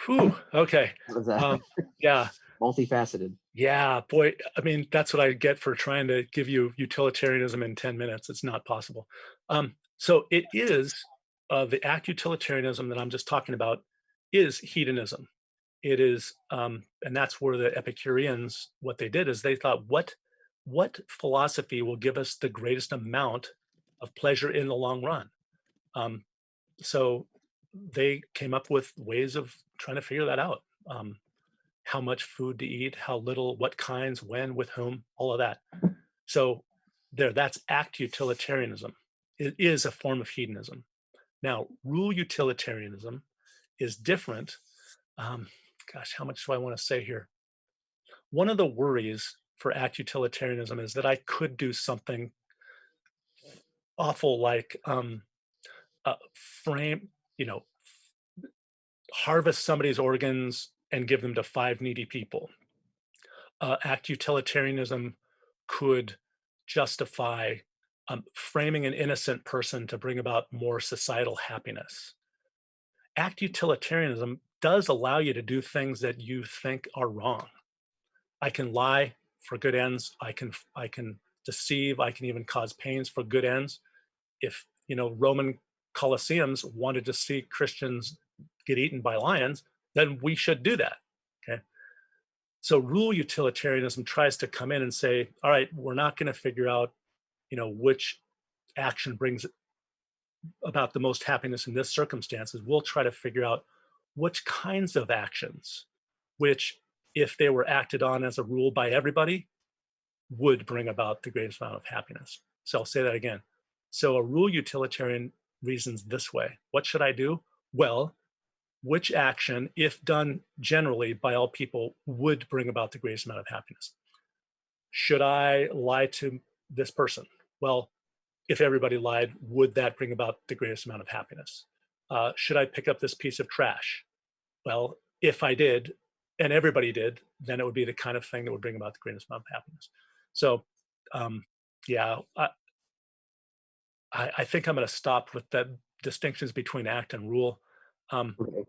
whew, okay. That was a Yeah, multifaceted. yeah, boy. I mean, that's what I get for trying to give you utilitarianism in 10 minutes. It's not possible. So it is the act utilitarianism that I'm just talking about is hedonism. It is, and that's where the Epicureans, what they did is they thought, what philosophy will give us the greatest amount of pleasure in the long run? Um, so they came up with ways of trying to figure that out. how much food to eat, how little, what kinds, when, with whom, all of that. So that's act utilitarianism. It is a form of hedonism. Now, rule utilitarianism is different. Um, Gosh, how much do I want to say here? One of the worries for act utilitarianism is that I could do something awful like frame, you know, harvest somebody's organs and give them to 5 needy people. Act utilitarianism could justify framing an innocent person to bring about more societal happiness. Act utilitarianism does allow you to do things that you think are wrong. I can lie for good ends. I can deceive. I can even cause pains for good ends. If Roman Colosseums wanted to see Christians get eaten by lions, then we should do that. Okay. So rule utilitarianism tries to come in and say, all right, we're not going to figure out, which action brings about the most happiness in this circumstances. We'll try to figure out which kinds of actions, which if they were acted on as a rule by everybody, would bring about the greatest amount of happiness. So I'll say that again. So a rule utilitarian reasons this way. What should I do? Well, which action, if done generally by all people, would bring about the greatest amount of happiness? Should I lie to this person? Well, if everybody lied, would that bring about the greatest amount of happiness? Should I pick up this piece of trash? Well, if I did, and everybody did, then it would be the kind of thing that would bring about the greatest amount of happiness. So, yeah, I think I'm going to stop with the distinctions between act and rule. Okay.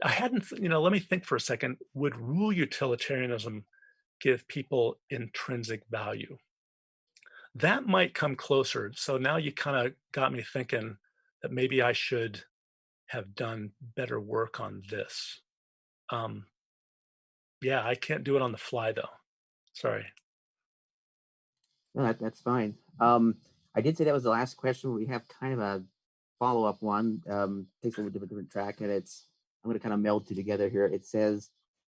I hadn't, let me think for a second. Would rule utilitarianism give people intrinsic value? That might come closer. So now you kind of got me thinking that maybe I should have done better work on this. Yeah, I can't do it on the fly though. Sorry. No, that's fine. I did say that was the last question. We have kind of a follow-up one. Takes a little different track, and I'm going to kind of meld two together here. It says,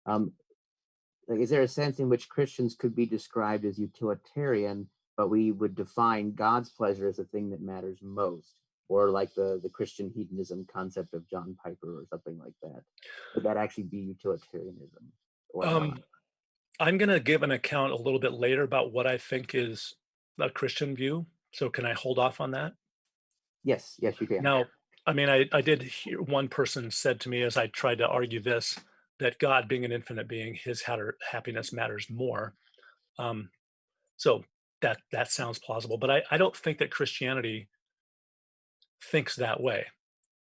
like, is there a sense in which Christians could be described as utilitarian, but we would define God's pleasure as the thing that matters most, or like the Christian hedonism concept of John Piper or something like that? Would that actually be utilitarianism or not? I'm going to give an account a little bit later about what I think is a Christian view. So can I hold off on that? Yes, you can. Now, I mean, I did hear one person said to me as I tried to argue this, that God being an infinite being, his happiness matters more. So that sounds plausible, but I don't think that Christianity thinks that way,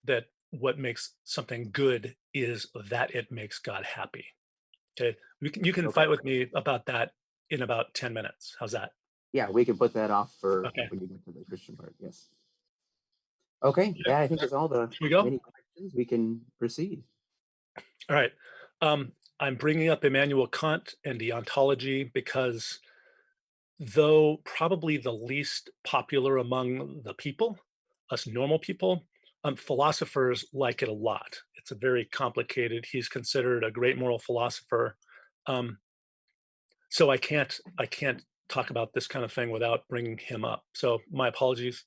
that what makes something good is that it makes God happy. Okay. You can Okay. fight with me about that in about 10 minutes. How's that? Yeah, we can put that off for Okay. when you get to the Christian part. Yes. Okay. Yeah. That I think is all the Here we go. many questions. We can proceed. All right. I'm bringing up Immanuel Kant and the ontology because though probably the least popular among the people, us normal people, philosophers like it a lot. It's a very complicated. He's considered a great moral philosopher. Um, so I can't talk about this kind of thing without bringing him up. So my apologies.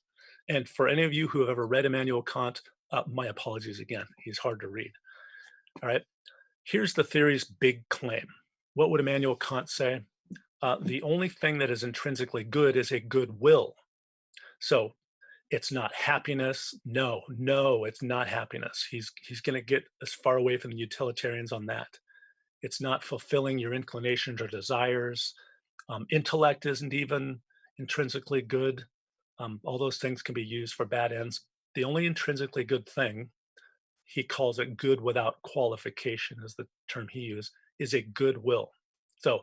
And for any of you who have ever read Immanuel Kant, my apologies again. He's hard to read. All right. Here's the theory's big claim. What would Immanuel Kant say? The only thing that is intrinsically good is a good will. So it's not happiness. No, it's not happiness. He's going to get as far away from the utilitarians on that. It's not fulfilling your inclinations or desires. Intellect isn't even intrinsically good. All those things can be used for bad ends. The only intrinsically good thing, he calls it good without qualification, is the term he used, is a good will. So,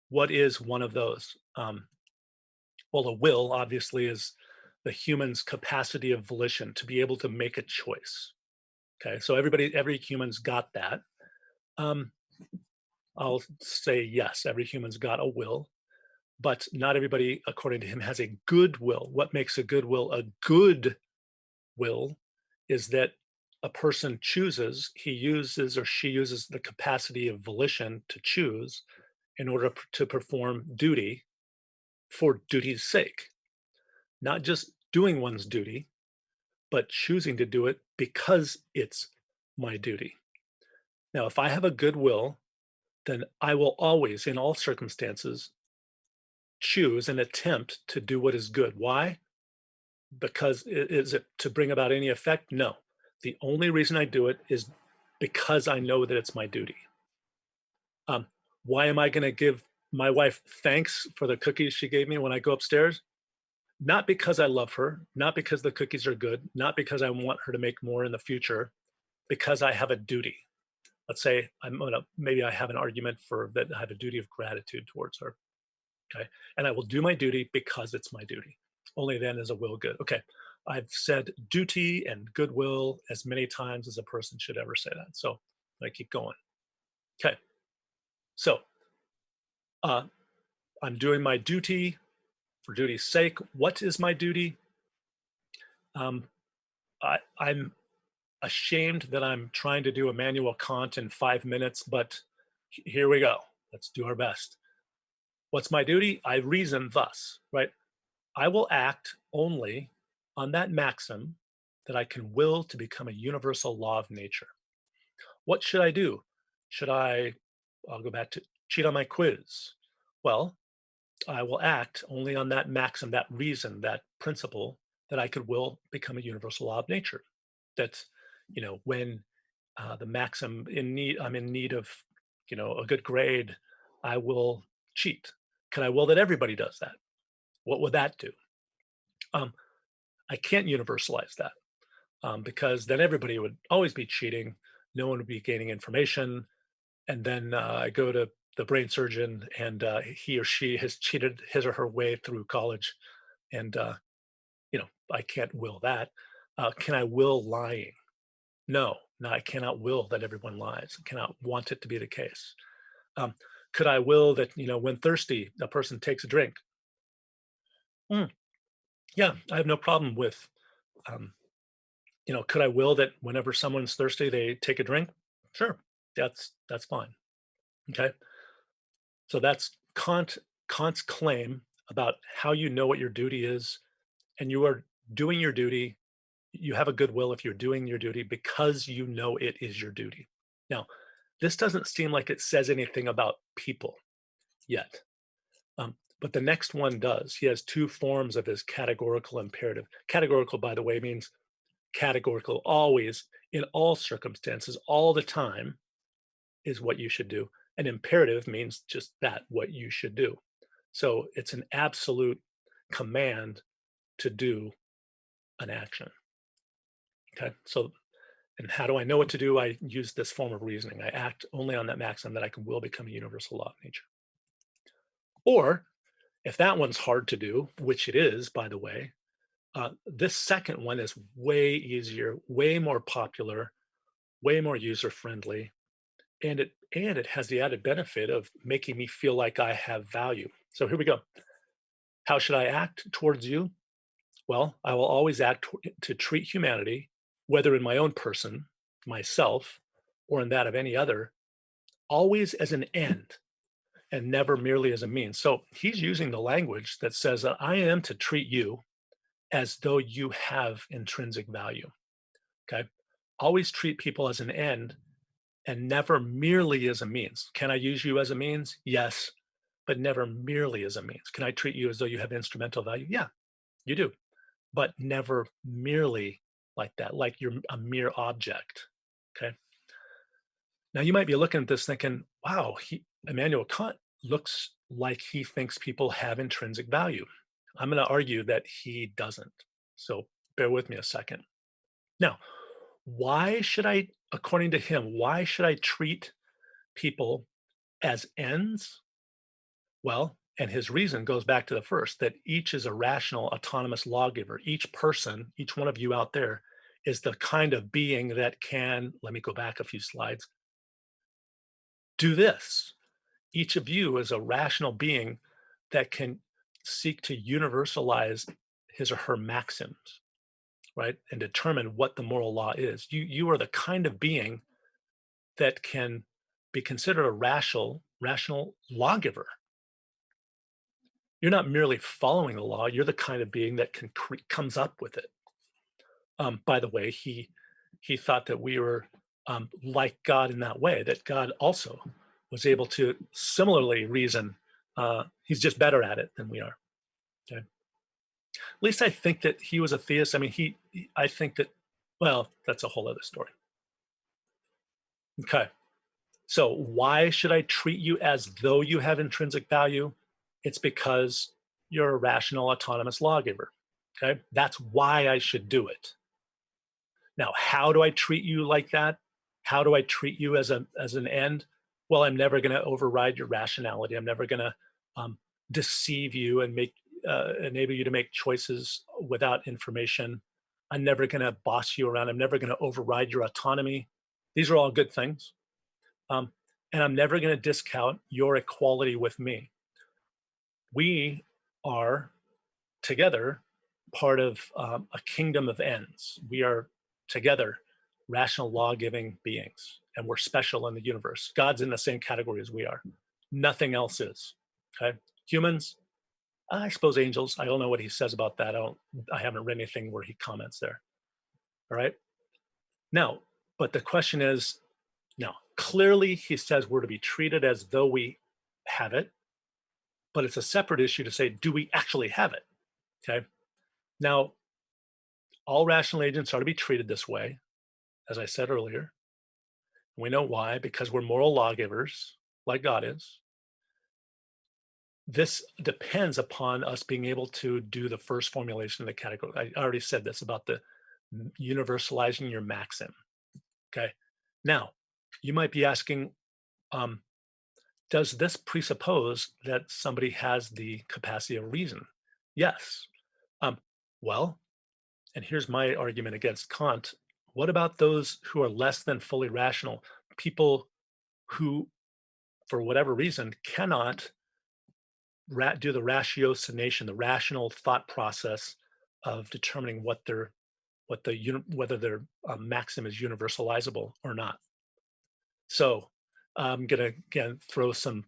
what is one of those? Well, a will obviously is the human's capacity of volition to be able to make a choice. Okay, so every human's got that. Um, I'll say yes, every human's got a will, but not everybody, according to him, has a good will. What makes a good will a good will is that a person chooses, he uses or she uses the capacity of volition to choose in order to perform duty for duty's sake, not just doing one's duty, but choosing to do it because it's my duty. Now, if I have a good will, then I will always, in all circumstances, choose and attempt to do what is good. Why? Because is it to bring about any effect? No. The only reason I do it is because I know that it's my duty. Um, why am I going to give my wife thanks for the cookies she gave me when I go upstairs? Not because I love her, not because the cookies are good, not because I want her to make more in the future, because I have a duty. Let's say maybe I have an argument for that I have a duty of gratitude towards her. Okay. And I will do my duty because it's my duty. Only then is a will good. Okay. I've said duty and goodwill as many times as a person should ever say that. So I keep going. Okay. So uh, I'm doing my duty for duty's sake. What is my duty? I'm ashamed that I'm trying to do Immanuel Kant in 5 minutes, but here we go. Let's do our best. What's my duty? I reason thus, right? I will act only on that maxim that I can will to become a universal law of nature. What should I do? I'll go back to cheat on my quiz. Well, I will act only on that maxim, that reason, that principle that I could will become a universal law of nature. That's, when the maxim I'm in need of, a good grade, I will cheat. Can I will that everybody does that? What would that do? Um, I can't universalize that because then everybody would always be cheating. No one would be gaining information. And then I go to the brain surgeon and he or she has cheated his or her way through college. And, I can't will that. Can I will lying? No, no, I cannot will that everyone lies. I cannot want it to be the case. Um, could I will that, when thirsty, a person takes a drink? Mm, yeah, I have no problem with um, could I will that whenever someone's thirsty, they take a drink? Sure, that's fine. Okay, so that's Kant's claim about how you know what your duty is, and you are doing your duty. You have a good will if you're doing your duty because you know it is your duty. Now, this doesn't seem like it says anything about people yet, but the next one does. He has two forms of his categorical imperative. Categorical, by the way, means categorical, always, in all circumstances, all the time, is what you should do. An imperative means just that, what you should do. So it's an absolute command to do an action. Okay. So, and how do I know what to do? I use this form of reasoning. I act only on that maxim that I can will become a universal law of nature. Or if that one's hard to do, which it is, by the way, this second one is way easier, way more popular, way more user friendly, and it has the added benefit of making me feel like I have value. So here we go. How should I act towards you? Well, I will always act to treat humanity, whether in my own person, myself, or in that of any other, always as an end and never merely as a means. So he's using the language that says that I am to treat you as though you have intrinsic value. Okay. Always treat people as an end and never merely as a means. Can I use you as a means? Yes, but never merely as a means. Can I treat you as though you have instrumental value? Yeah, you do, but never merely like that, like you're a mere object. Okay. Now you might be looking at this thinking, wow, Immanuel Kant looks like he thinks people have intrinsic value. I'm going to argue that he doesn't. So bear with me a second. Now, why should I, according to him, why should I treat people as ends? Well, and his reason goes back to the first, that each is a rational, autonomous lawgiver. Each person, each one of you out there, is the kind of being that can, let me go back a few slides, do this. Each of you is a rational being that can seek to universalize his or her maxims. right, and determine what the moral law is. You are the kind of being that can be considered a rational lawgiver. You're not merely following the law. You're the kind of being that comes up with it. By the way, he thought that we were like God in that way. That God also was able to similarly reason. He's just better at it than we are. Okay. At least I think that he was a theist. I mean, I think that. Well, that's a whole other story. Okay. So why should I treat you as though you have intrinsic value? It's because you're a rational, autonomous lawgiver. Okay. That's why I should do it. Now, how do I treat you like that? How do I treat you as an end? Well, I'm never going to override your rationality. I'm never going to deceive you and enable you to make choices without information. I'm never going to boss you around. I'm never going to override your autonomy. These are all good things. And I'm never going to discount your equality with me. We are together part of a kingdom of ends. We are together rational law-giving beings, and we're special in the universe. God's in the same category as we are. Nothing else is. Okay, humans, I suppose angels. I don't know what he says about that. I haven't read anything where he comments there. All right. Now, but the question is, now clearly he says we're to be treated as though we have it, but it's a separate issue to say, do we actually have it? Okay. Now, all rational agents are to be treated this way, as I said earlier. We know why, because we're moral lawgivers, like God is. This depends upon us being able to do the first formulation of the category. I already said this about the universalizing your maxim. Okay. Now, you might be asking, does this presuppose that somebody has the capacity of reason? Yes. Well, and here's my argument against Kant. What about those who are less than fully rational? People who, for whatever reason, cannot do the ratiocination, the rational thought process of determining whether their maxim is universalizable or not. So I'm going to again throw some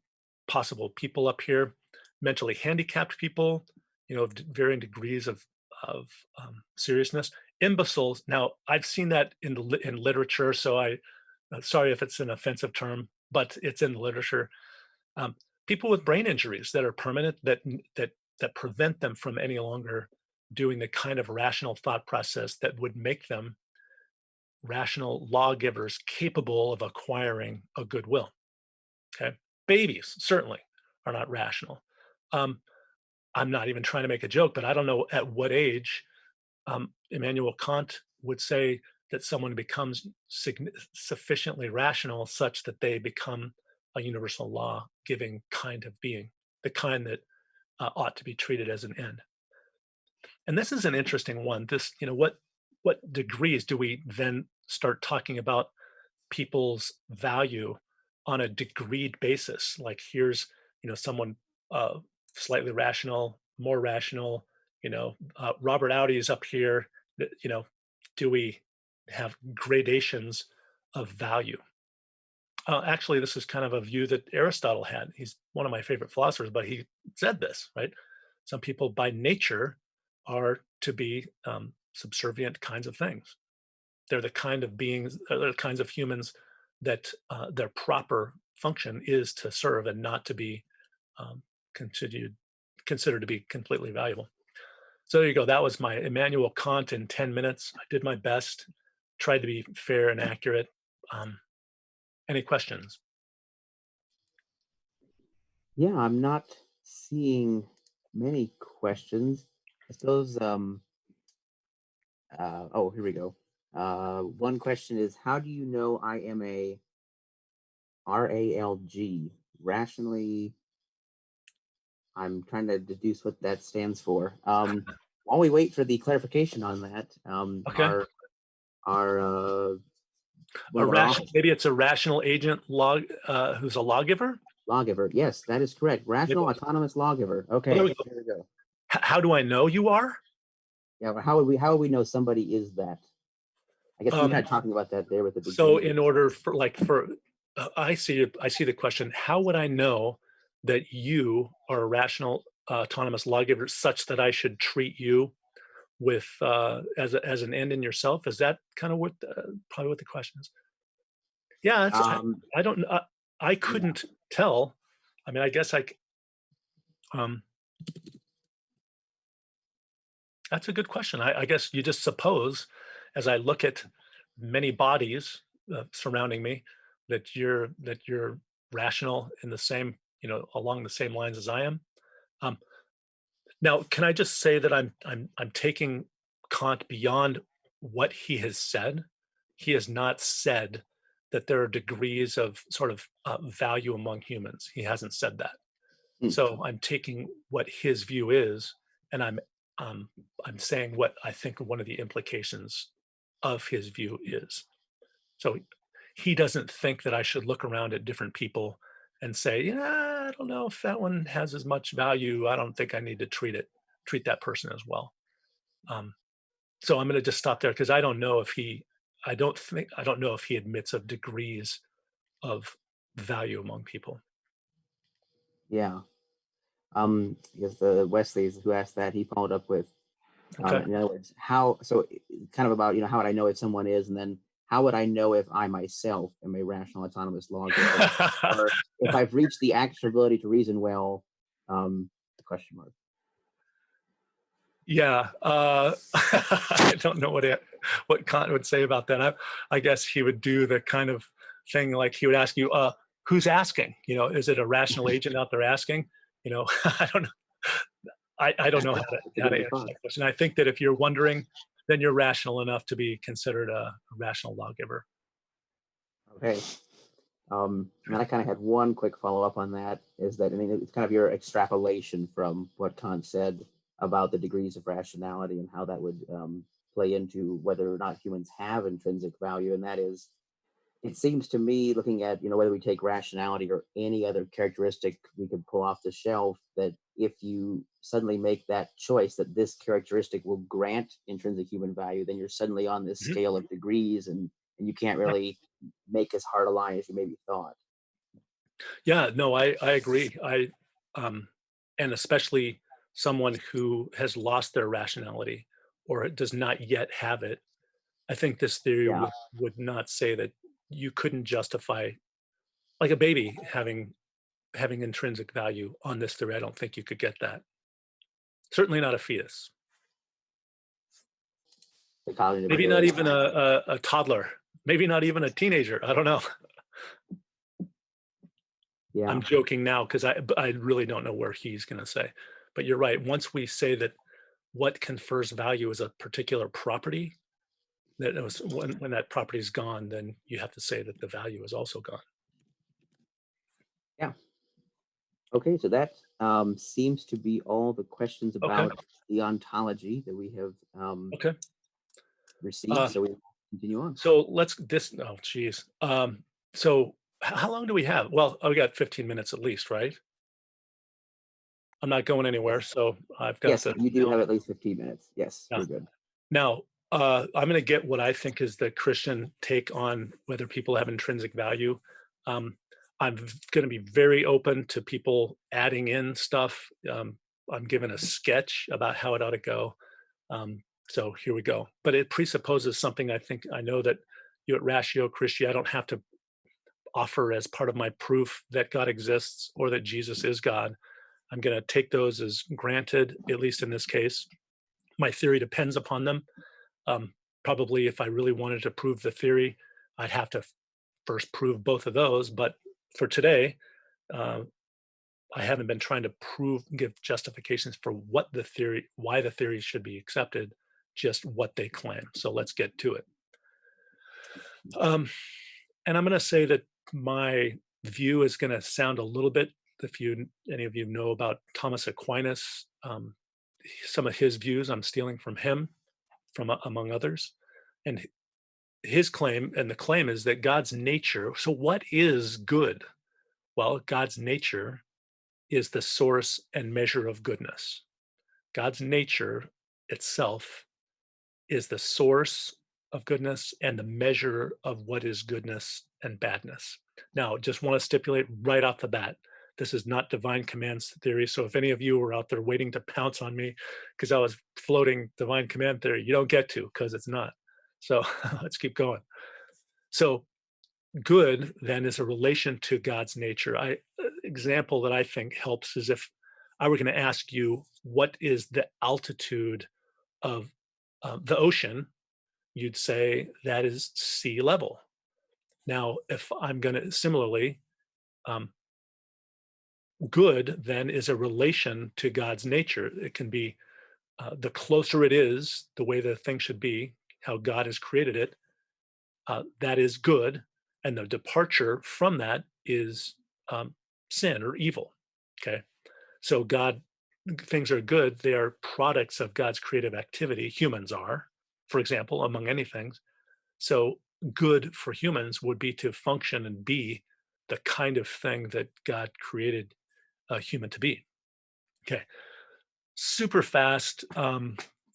possible people up here: mentally handicapped people, of varying degrees of seriousness. Imbeciles. Now I've seen that in literature, so sorry if it's an offensive term, but it's in the literature. People with brain injuries that are permanent, that prevent them from any longer doing the kind of rational thought process that would make them rational lawgivers capable of acquiring a goodwill. Okay, babies certainly are not rational. I'm not even trying to make a joke, but I don't know at what age Immanuel Kant would say that someone becomes sufficiently rational such that they become a universal law giving kind of being, the kind that ought to be treated as an end. And this is an interesting one. This, what degrees do we then start talking about people's value on a degreed basis? Like here's, someone slightly rational, more rational, Robert Audi is up here. Do we have gradations of value? Actually, this is kind of a view that Aristotle had. He's one of my favorite philosophers, but he said this, right? Some people by nature are to be subservient kinds of things. They're the kind of beings, they're the kinds of humans that their proper function is to serve and not to be considered to be completely valuable. So there you go. That was my Immanuel Kant in 10 minutes. I did my best, tried to be fair and accurate. Any questions? Yeah, I'm not seeing many questions. I suppose, oh, here we go. One question is, how do you know I am a RALG? Rationally, I'm trying to deduce what that stands for. While we wait for the clarification on that, Okay. Maybe it's a rational agent who's a lawgiver. Lawgiver. Yes, that is correct. Rational Maybe. autonomous lawgiver. Okay, Well, there we go. here we go. How do I know you are? Yeah, but how would we know somebody is that? I guess we were kind of talking about that there with the So beginning. in order for I see the question, how would I know that you are a rational, autonomous lawgiver such that I should treat you with as an end in yourself? Is that kind of what probably what the question is? Yeah, I don't know. I Yeah. couldn't tell. I mean, I guess um, that's a good question. I guess you just suppose, as I look at many bodies surrounding me, that you're rational in the same, along the same lines as I am. Um, Now, can I just say that I'm taking Kant beyond what he has said. He has not said that there are degrees of sort of value among humans. He hasn't said that. Hmm. So I'm taking what his view is, and um, I'm saying what I think one of the implications of his view is. So he doesn't think that I should look around at different people and say, yeah, I don't know if that one has as much value. I don't think I need to treat that person as well. Um, so I'm going to just stop there because I don't know if he admits of degrees of value among people. Yeah. I guess the Wesley's who asked that, he followed up with, Okay. in other words, how, so kind of about, how would I know if someone is, and then how would I know if I myself am a rational autonomous lawgiver, or if I've reached the actual ability to reason well, question mark. Yeah, I don't know what Kant would say about that. I guess he would do the kind of thing like he would ask you, "Who's asking? Is it a rational agent out there asking?" I don't know. I don't know how That's a to good answer response. that question. I think that if you're wondering, then you're rational enough to be considered a rational lawgiver. Okay. And then I kind of had one quick follow up on that, is that, I mean, it's kind of your extrapolation from what Kant said about the degrees of rationality and how that would play into whether or not humans have intrinsic value. And that is, it seems to me, looking at, whether we take rationality or any other characteristic we could pull off the shelf, that if you suddenly make that choice that this characteristic will grant intrinsic human value, then you're suddenly on this Mhm. scale of degrees, and you can't really make as hard a line as you maybe thought. Yeah, no, I agree. Um, and especially someone who has lost their rationality or does not yet have it. I think this theory Yeah. would not say that you couldn't justify like a baby having intrinsic value on this theory. I don't think you could get that. Certainly not a fetus. The cognitive Maybe not ability. even a toddler. Maybe not even a teenager. I don't know. Yeah. I'm joking now because I really don't know where he's going to say. But you're right. Once we say that what confers value is a particular property, that it was when that property is gone, then you have to say that the value is also gone. Yeah. Okay. So that seems to be all the questions Okay. about the ontology that we have Okay. received. Uh, So we continue on. so let's this. Oh, geez. So how long do we have? Well, we got 15 minutes at least, right? I'm not going anywhere, Yes. so I've got Yes, the. you do have at least 15 minutes. Yes, Yeah. we're good. Now, I'm going to get what I think is the Christian take on whether people have intrinsic value. Um, I'm going to be very open to people adding in stuff. I'm given a sketch about how it ought to go. So here we go. But it presupposes something I know that you at Ratio Christi, I don't have to offer as part of my proof that God exists or that Jesus is God. I'm going to take those as granted, at least in this case. My theory depends upon them. Um, Probably, if I really wanted to prove the theory, I'd have to first prove both of those. But for today, uh, I haven't been trying to give justifications for why the theory should be accepted, just what they claim. So let's get to it. Um, and I'm going to say that my view is going to sound a little bit, if any of you know about Thomas Aquinas, some of his views I'm stealing from him, from among others. And his claim, and the claim is that God's nature. So, what is good? Well, God's nature is the source and measure of goodness. God's nature itself is the source of goodness and the measure of what is goodness and badness. Now, just want to stipulate right off the bat, this is not divine commands theory. So if any of you are out there waiting to pounce on me because I was floating divine command theory, you don't get to, because it's not. So let's keep going. So good then is a relation to God's nature. Example that I think helps is if I were going to ask you, what is the altitude of the ocean? You'd say that is sea level. Now, if I'm going to similarly, um, good then is a relation to God's nature. It can be the closer it is, the way the thing should be, how God has created it, that is good. And the departure from that is um, sin or evil. Okay. So things are good. They are products of God's creative activity. Humans are, for example, among any things. So good for humans would be to function and be the kind of thing that God created a human to be. Okay. Super fast.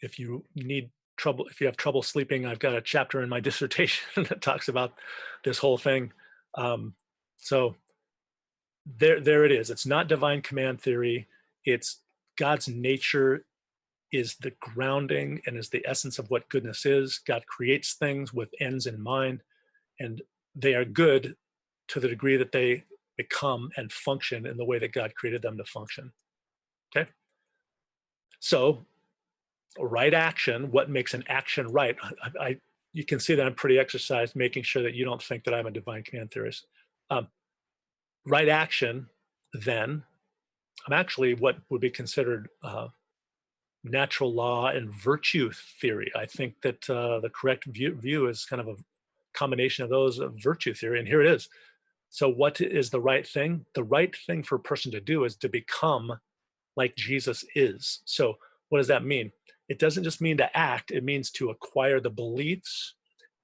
If you need trouble, if you have trouble sleeping, I've got a chapter in my dissertation that talks about this whole thing. So there it is. It's not divine command theory. It's God's nature is the grounding and is the essence of what goodness is. God creates things with ends in mind, and they are good to the degree that they become and function in the way that God created them to function. Okay. So right action, what makes an action right? You can see that I'm pretty exercised, making sure that you don't think that I'm a divine command theorist. Um, right action, then, I'm actually what would be considered natural law and virtue theory. I think that the correct view is kind of a combination of those of virtue theory, and here it is. So, what is the right thing? The right thing for a person to do is to become like Jesus is. So, what does that mean? It doesn't just mean to act, it means to acquire the beliefs,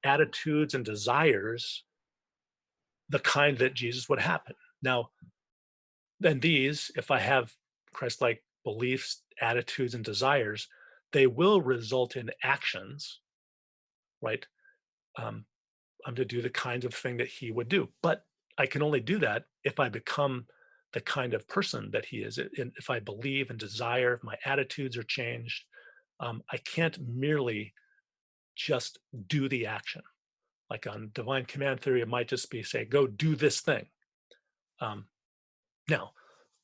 attitudes, and desires, the kind that Jesus would happen. Now, then these, if I have Christ like beliefs, attitudes, and desires, they will result in actions, right? Um, I'm to do the kinds of thing that he would do. But I can only do that if I become the kind of person that he is. And if I believe and desire, if my attitudes are changed, I can't merely just do the action. Like on divine command theory, it might just be say, go do this thing. Um, now,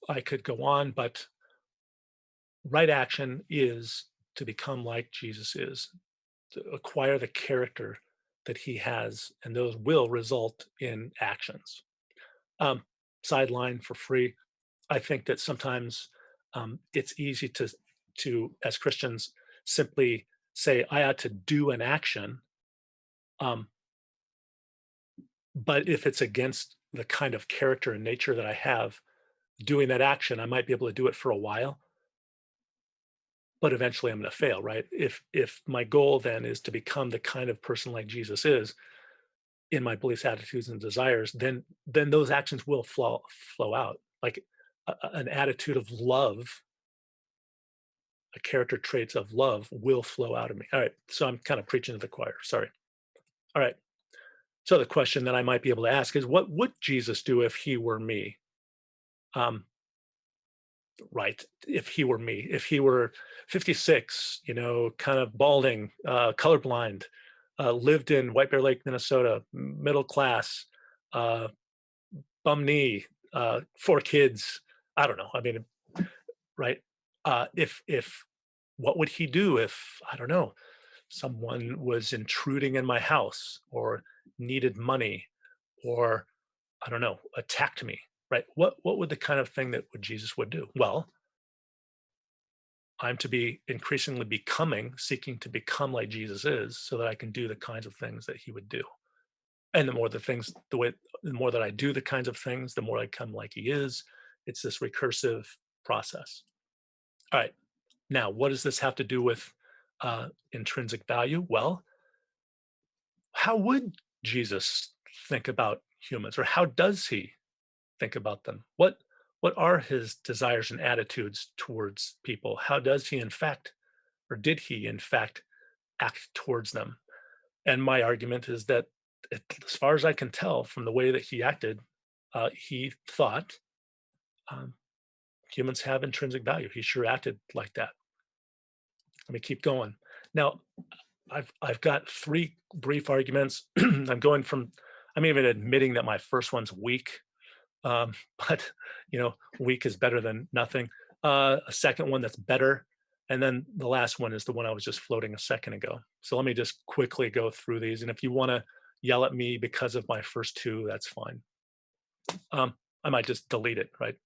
I could go on, but right action is to become like Jesus is, to acquire the character that he has, and those will result in actions. Um, Sideline for free. I think that sometimes it's easy to as Christians simply say I ought to do an action, um, but if it's against the kind of character and nature that I have, doing that action, I might be able to do it for a while, but eventually I'm going to fail, right? If my goal then is to become the kind of person like Jesus is in my beliefs, attitudes, and desires, then those actions will flow out. Like an attitude of love, a character traits of love will flow out of me. All right, so I'm kind of preaching to the choir. Sorry. All right. So the question that I might be able to ask is, what would Jesus do if he were me? Um, right. If he were me, if he were 56, kind of balding, colorblind, lived in White Bear Lake, Minnesota, middle class, uh, bum knee, 4 kids. I don't know. I mean, right. If what would he do if, I don't know, someone was intruding in my house or needed money or, I don't know, attacked me, right? What would the kind of thing that would Jesus would do? Well, I'm to be increasingly seeking to become like Jesus is, so that I can do the kinds of things that he would do. And the more that I do the kinds of things, the more I come like he is. It's this recursive process. All right. Now, what does this have to do with intrinsic value? Well, how would Jesus think about humans, or how does he think about them? What are his desires and attitudes towards people? How does he, in fact, or did he, in fact, act towards them. And my argument is that, as far as I can tell from the way that he acted, he thought um, humans have intrinsic value. He sure acted like that. Let me keep going. Now, I've got three brief arguments. I'm even admitting that my first one's weak, but weak is better than nothing. A second one that's better, and then the last one is the one I was just floating a second ago. So let me just quickly go through these, and if you want to yell at me because of my first two, that's fine. I might just delete it, right?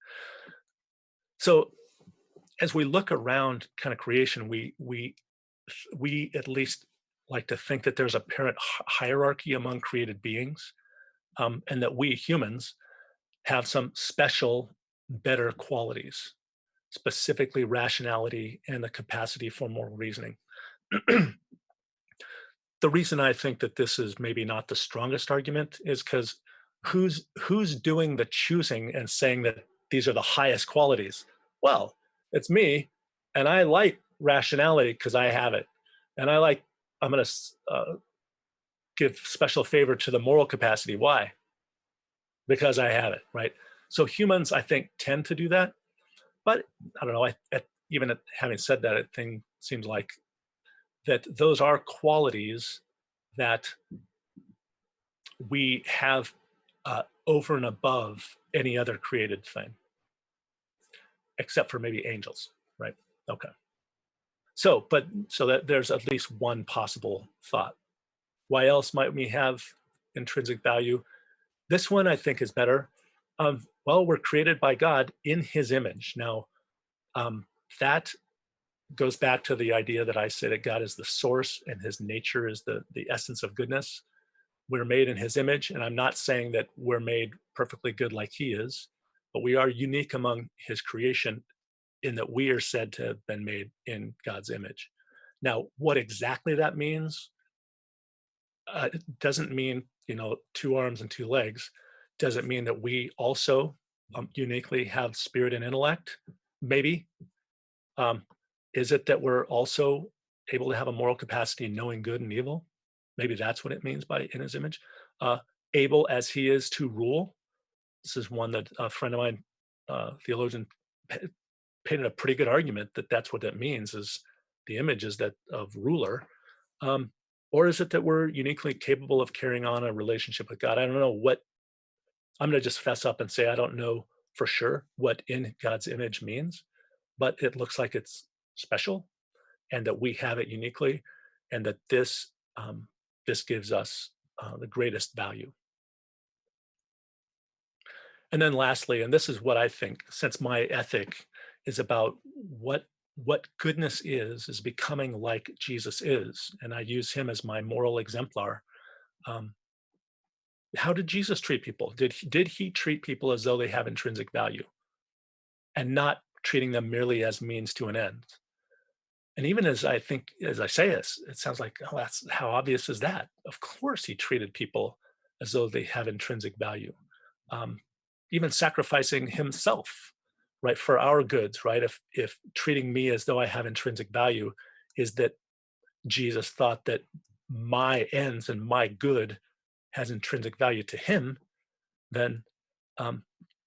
So as we look around kind of creation, we at least like to think that there's a apparent hierarchy among created beings, and that we humans have some special, better qualities, specifically rationality and the capacity for moral reasoning. The reason I think that this is maybe not the strongest argument is because who's doing the choosing and saying that these are the highest qualities? Well, it's me, and I like rationality because I have it, and I'm going to give special favor to the moral capacity. Why? Because I have it, right? So humans, I think, tend to do that, but I don't know. Even having said that, it seems like that those are qualities that we have over and above any other created thing, except for maybe angels, right? Okay. So that there's at least one possible thought. Why else might we have intrinsic value? This one I think is better. Well, we're created by God in His image. Now, that goes back to the idea that I say that God is the source and His nature is the essence of goodness. We're made in His image, and I'm not saying that we're made perfectly good like He is, but we are unique among His creation in that we are said to have been made in God's image. Now, what exactly that means, it doesn't mean, two arms and two legs. Does it mean that we also uniquely have spirit and intellect? Maybe. Is it that we're also able to have a moral capacity knowing good and evil? Maybe that's what it means by in His image. Able as He is to rule. This is one that a friend of mine, theologian, painted a pretty good argument that that's what that means, is the image is that of ruler. Or is it that we're uniquely capable of carrying on a relationship with God? I don't know what, I'm going to just fess up and say I don't know for sure what in God's image means, but it looks like it's special and that we have it uniquely, and that this gives us the greatest value. And then lastly, and this is what I think, since my ethic is about what goodness is becoming like Jesus is, and I use Him as my moral exemplar. How did Jesus treat people? Did he treat people as though they have intrinsic value and not treating them merely as means to an end? And even as I say this, it sounds like, oh, that's how obvious is that? Of course, He treated people as though they have intrinsic value, even sacrificing Himself, right, for our goods, right? If treating me as though I have intrinsic value is that Jesus thought that my ends and my good has intrinsic value to Him, then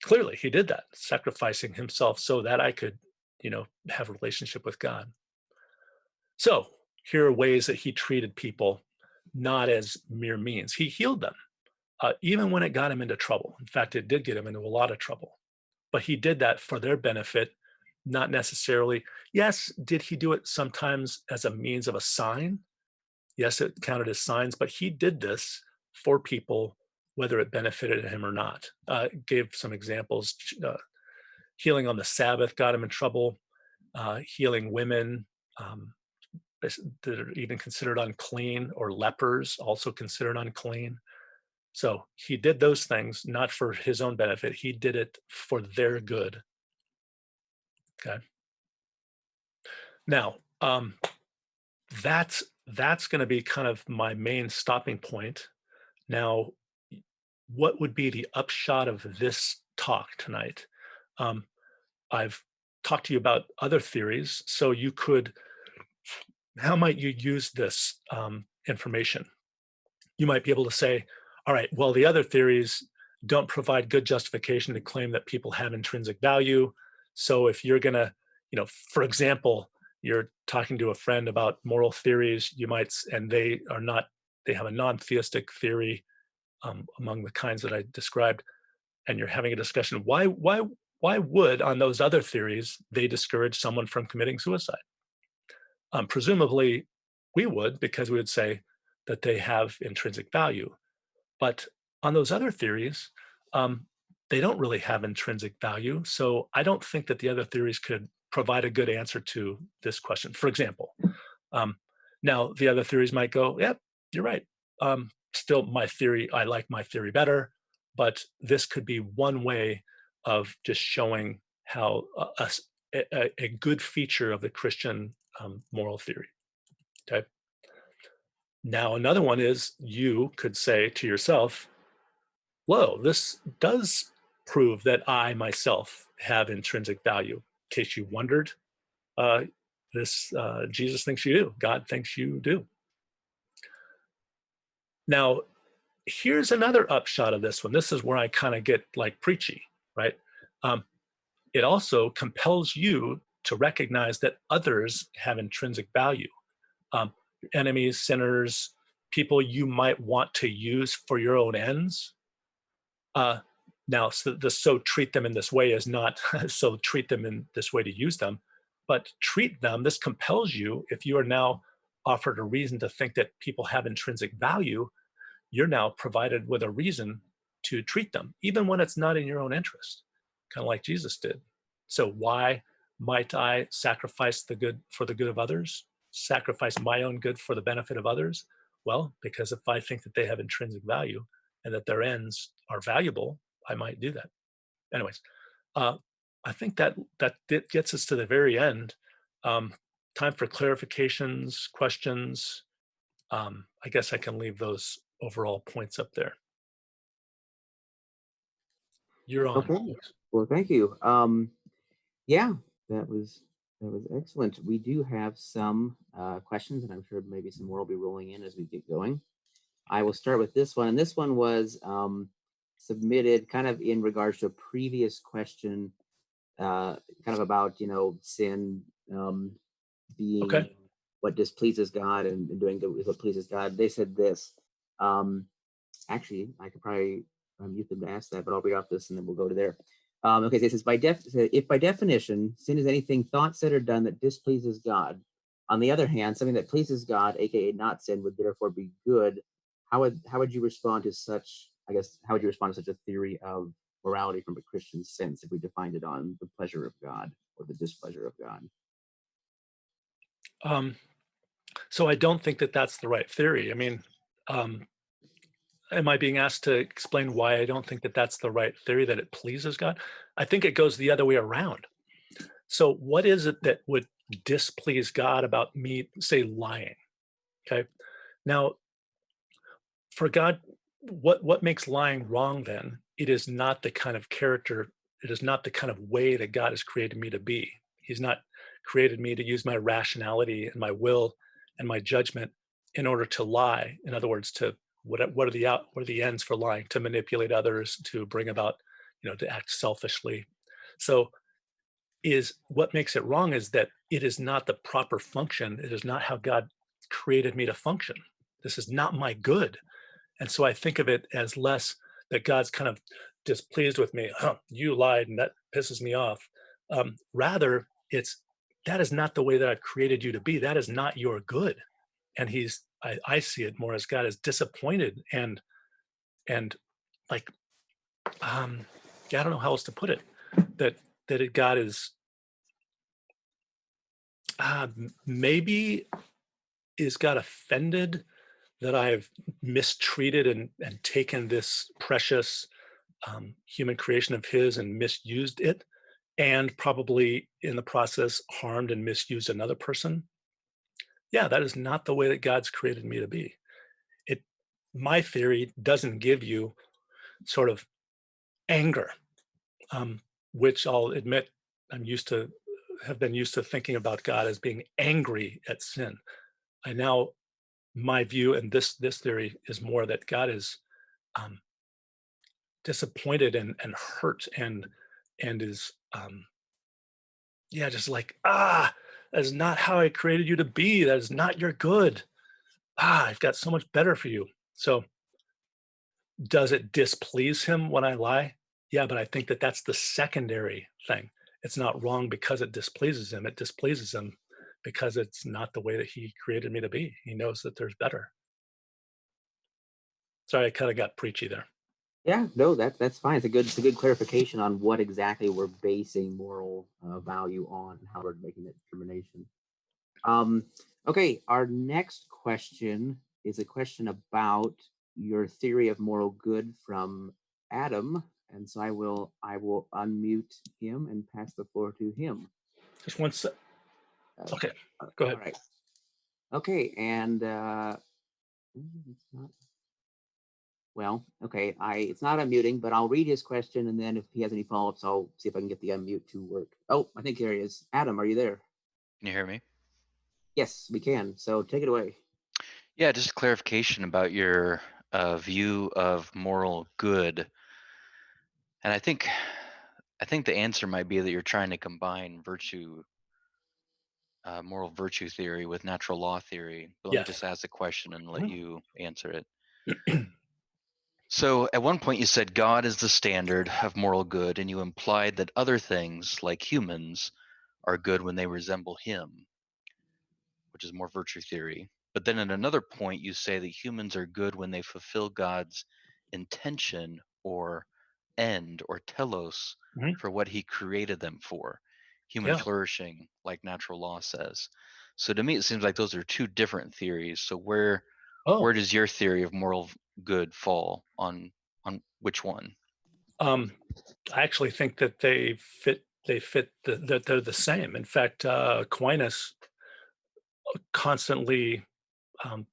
clearly He did that, sacrificing Himself so that I could, have a relationship with God. So here are ways that He treated people not as mere means. He healed them, even when it got Him into trouble. In fact, it did get Him into a lot of trouble. But He did that for their benefit, not necessarily. Yes, did He do it sometimes as a means of a sign? Yes, it counted as signs, but He did this for people, whether it benefited Him or not. Gave some examples. Healing on the Sabbath got Him in trouble. Healing women that are even considered unclean, or lepers also considered unclean. So He did those things not for His own benefit. He did it for their good. Okay. Now, that's going to be kind of my main stopping point. Now, what would be the upshot of this talk tonight? I've talked to you about other theories, so you could how might you use this information? You might be able to say, all right, well, the other theories don't provide good justification to claim that people have intrinsic value. So if you're going to, for example, you're talking to a friend about moral theories, you might, and they are not, they have a non-theistic theory among the kinds that I described, and you're having a discussion. Why would on those other theories they discourage someone from committing suicide? Presumably, we would, because we would say that they have intrinsic value. But on those other theories, um, they don't really have intrinsic value. So I don't think that the other theories could provide a good answer to this question. For example, um, now the other theories might go, yep, you're right. Still, my theory, I like my theory better. But this could be one way of just showing how a good feature of the Christian moral theory. Okay. Now, another one is you could say to yourself, whoa, this does prove that I myself have intrinsic value. In case you wondered, uh, Jesus thinks you do. God thinks you do. Now, here's another upshot of this one. This is where I kind of get like preachy, right? Um, it also compels you to recognize that others have intrinsic value. Enemies, sinners, people you might want to use for your own ends. Now, so treat them in this way is not so treat them in this way to use them, but treat them. This compels you, if you are now offered a reason to think that people have intrinsic value, you're now provided with a reason to treat them, even when it's not in your own interest, kind of like Jesus did. So why might I sacrifice the good for the good of others? Sacrifice my own good for the benefit of others? Well, because if I think that they have intrinsic value and that their ends are valuable, I might do that. Anyways, uh, I think that gets us to the very end. Time for clarifications, questions. I guess I can leave those overall points up there. You're on. Okay. Well, thank you. Yeah, that was excellent. We do have some questions, and I'm sure maybe some more will be rolling in as we get going. I will start with this one, and this one was submitted kind of in regards to a previous question, kind of about sin being Okay. what displeases God and doing good is what pleases God. They said this. Um, Actually, I could probably mute them to ask that, but I'll read off this and then we'll go to there. Okay, so it says, if by definition sin is anything thought, said, or done that displeases God, on the other hand, something that pleases God, aka not sin, would therefore be good. How would you respond to such? I guess how would you respond to such a theory of morality from a Christian sense if we defined it on the pleasure of God or the displeasure of God? Um, so I don't think that that's the right theory. I mean, um, am I being asked to explain why I don't think that that's the right theory, that it pleases God? I think it goes the other way around. So what is it that would displease God about me, say, lying? Okay. Now, for God, what makes lying wrong then? It is not the kind of character, it is not the kind of way that God has created me to be. He's not created me to use my rationality and my will and my judgment in order to lie. In other words, to what are the ends for lying? To manipulate others, to bring about, to act selfishly. So is what makes it wrong is that it is not the proper function. It is not how God created me to function. This is not my good. And so I think of it as less that God's kind of displeased with me. Oh, you lied, and that pisses me off. Rather, it's that is not the way that I've created you to be. That is not your good. And I see it more as God is disappointed and like, yeah, I don't know how else to put it. God is maybe is God offended that I've mistreated and taken this precious human creation of his and misused it, and probably in the process harmed and misused another person. Yeah, that is not the way that God's created me to be. It, my theory doesn't give you sort of anger, which I'll admit I'm used to have been used to thinking about God as being angry at sin. now, my view and this theory is more that God is um, disappointed and hurt and is yeah, just like, that is not how I created you to be. That is not your good. I've got so much better for you. So does it displease him when I lie? Yeah, but I think that that's the secondary thing. It's not wrong because it displeases him. It displeases him because it's not the way that he created me to be. He knows that there's better. Sorry, I kind of got preachy there. Yeah, no, that's fine. It's a good clarification on what exactly we're basing moral value on and how we're making that determination. Um, okay, our next question is a question about your theory of moral good from Adam, and so I will unmute him and pass the floor to him. Just one sec. Uh, Okay, go ahead. All right. Okay, and it's not. Well, okay, it's not unmuting, but I'll read his question, and then if he has any follow-ups, I'll see if I can get the unmute to work. Oh, I think there he is. Adam, are you there? Can you hear me? Yes, we can. So take it away. Yeah, just clarification about your view of moral good. And I think the answer might be that you're trying to combine moral virtue theory with natural law theory. But let me Yes. just ask the question and let Mhm. you answer it. So at one point you said God is the standard of moral good, and you implied that other things, like humans, are good when they resemble him, which is more virtue theory. But then at another point, you say that humans are good when they fulfill God's intention or end or telos Mhm. for what he created them for, human Yeah. flourishing, like natural law says. So to me, it seems like those are two different theories. So where Oh, does your theory of moral good fall on which one? I actually think that they fit. That they're the same. In fact, Aquinas constantly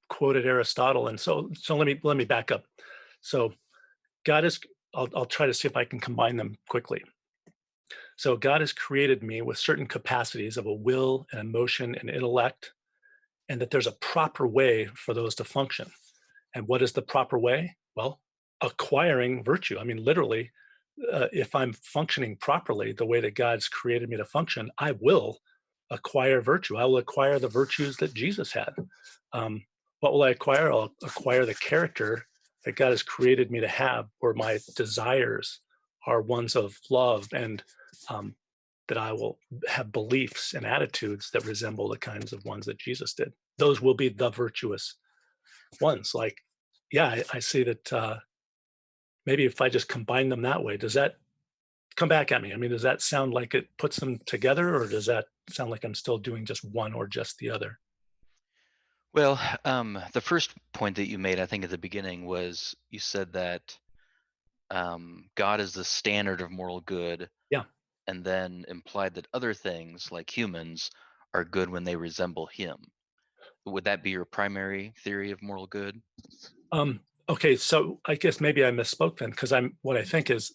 quoted Aristotle, and so let me back up. So God is. I'll try to see if I can combine them quickly. So God has created me with certain capacities of a will, and emotion, and intellect, and that there's a proper way for those to function. And what is the proper way? Well, acquiring virtue. I mean, literally, if I'm functioning properly the way that God's created me to function, I will acquire virtue. I will acquire the virtues that Jesus had. What will I acquire? I'll acquire the character that God has created me to have, where my desires are ones of love, and that I will have beliefs and attitudes that resemble the kinds of ones that Jesus did. Those will be the virtuous ones. Like, yeah, I see that maybe if I just combine them that way, does that come back at me? I mean, does that sound like it puts them together, or does that sound like I'm still doing just one or just the other? Well, the first point that you made, I think, at the beginning was you said that God is the standard of moral good, Yeah. and then implied that other things, like humans, are good when they resemble him. Would that be your primary theory of moral good? Okay, so I guess maybe I misspoke then, because what I think is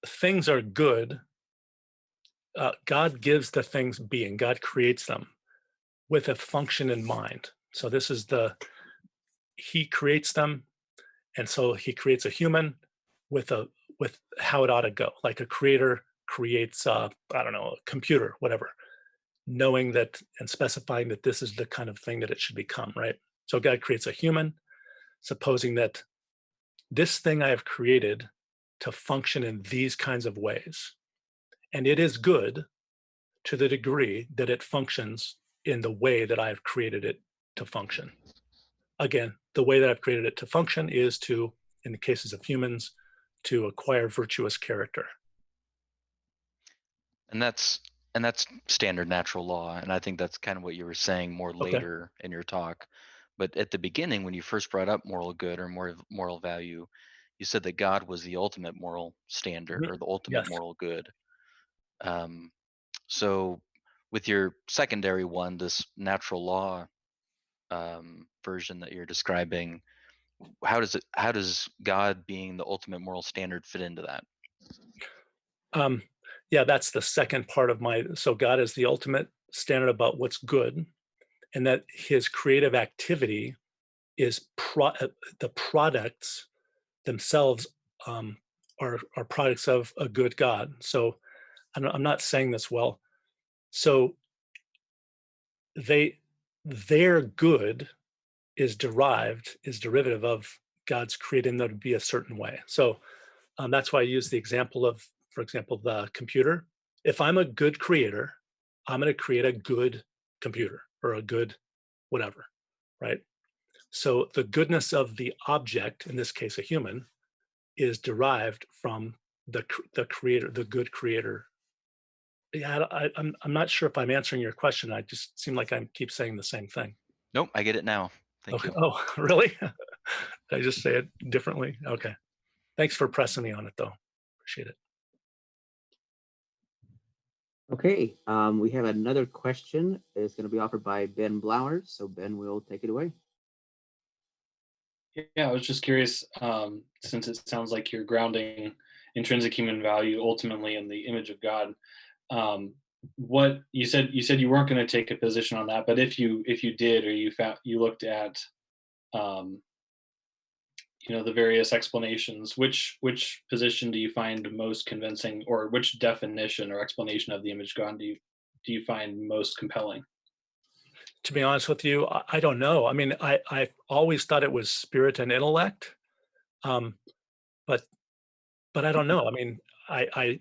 things are good. God gives the things being. God creates them with a function in mind. So this is He creates them, and so He creates a human with how it ought to go. Like a creator creates, I don't know, a computer, whatever, knowing that and specifying that this is the kind of thing that it should become, right? So God creates a human, supposing that this thing I have created to function in these kinds of ways. And it is good to the degree that it functions in the way that I've created it to function. Again, the way that I've created it to function is to, in the cases of humans, to acquire virtuous character. And that's standard natural law, and I think that's kind of what you were saying more Okay. later in your talk. But at the beginning, when you first brought up moral good or moral value, you said that God was the ultimate moral standard Mhm. or the ultimate Yes. moral good. Um, so with your secondary one, this natural law version that you're describing, how does God being the ultimate moral standard fit into that? Um, yeah, that's the second part of so God is the ultimate standard about what's good. and that his creative activity is the products themselves are products of a good God. So I'm not saying this well. So their good is derivative of God's creating them to be a certain way. So that's why I use the example of, for example, the computer. If I'm a good creator, I'm going to create a good computer or a good whatever, right? So the goodness of the object, in this case a human, is derived from the creator, the good creator. Yeah, I'm not sure if I'm answering your question. I just seem like I keep saying the same thing. Nope, I get it now. Thank Okay. you. Oh, really? Did I just say it differently? Okay. Thanks for pressing me on it, though. Appreciate it. Okay, we have another question. It's going to be offered by Ben Blowers. So Ben will take it away. Yeah, I was just curious, since it sounds like you're grounding intrinsic human value ultimately in the image of God. What you said you weren't going to take a position on that, but if you did, or you looked at the various explanations, which position do you find most convincing, or which definition or explanation of the image of God do you find most compelling? To be honest with you, I don't know. I mean, I always thought it was spirit and intellect, um, but I don't know. I mean, I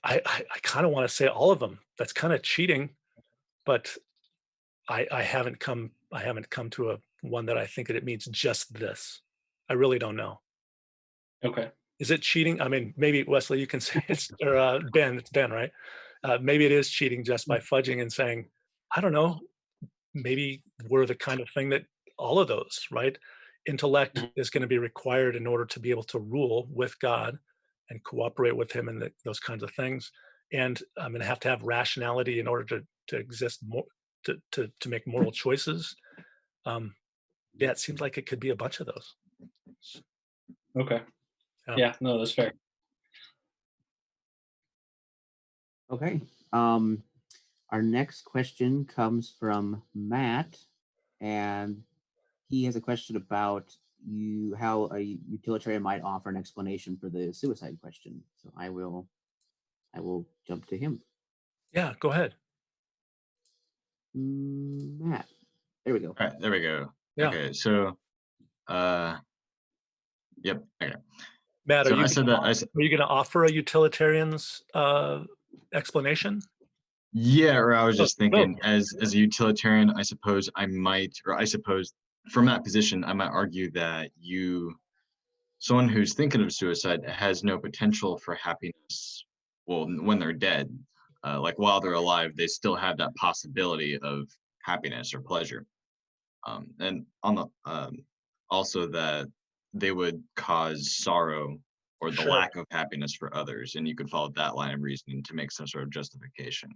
I kind of want to say all of them. That's kind of cheating, but I haven't come to a one that I think that it means just this. I really don't know. Okay. Is it cheating? I mean, maybe Wesley, you can say it's or Ben. It's Ben, right? Maybe it is cheating just by fudging and saying, I don't know. Maybe we're the kind of thing that all of those, right? Intellect Mhm. is going to be required in order to be able to rule with God and cooperate with Him and those kinds of things. And I'm going to have rationality in order to exist more, to make moral choices. Yeah, it seems like it could be a bunch of those. Okay. Yeah. Yeah, no, that's fair. Okay. Our next question comes from Matt, and he has a question about how a utilitarian might offer an explanation for the suicide question. So I will jump to him. Yeah, go ahead. Matt, there we go. All right, there we go. Yeah. Okay, so, yep. Okay. Matt, So are you I said, going to offer a utilitarian's explanation? yeah, or I was Oh, just go. thinking, as a utilitarian, I suppose from that position, I might argue that someone who's thinking of suicide has no potential for happiness. Well, when they're dead, like while they're alive, they still have that possibility of happiness or pleasure. And on the also that they would cause sorrow or the Sure. lack of happiness for others, and you could follow that line of reasoning to make some sort of justification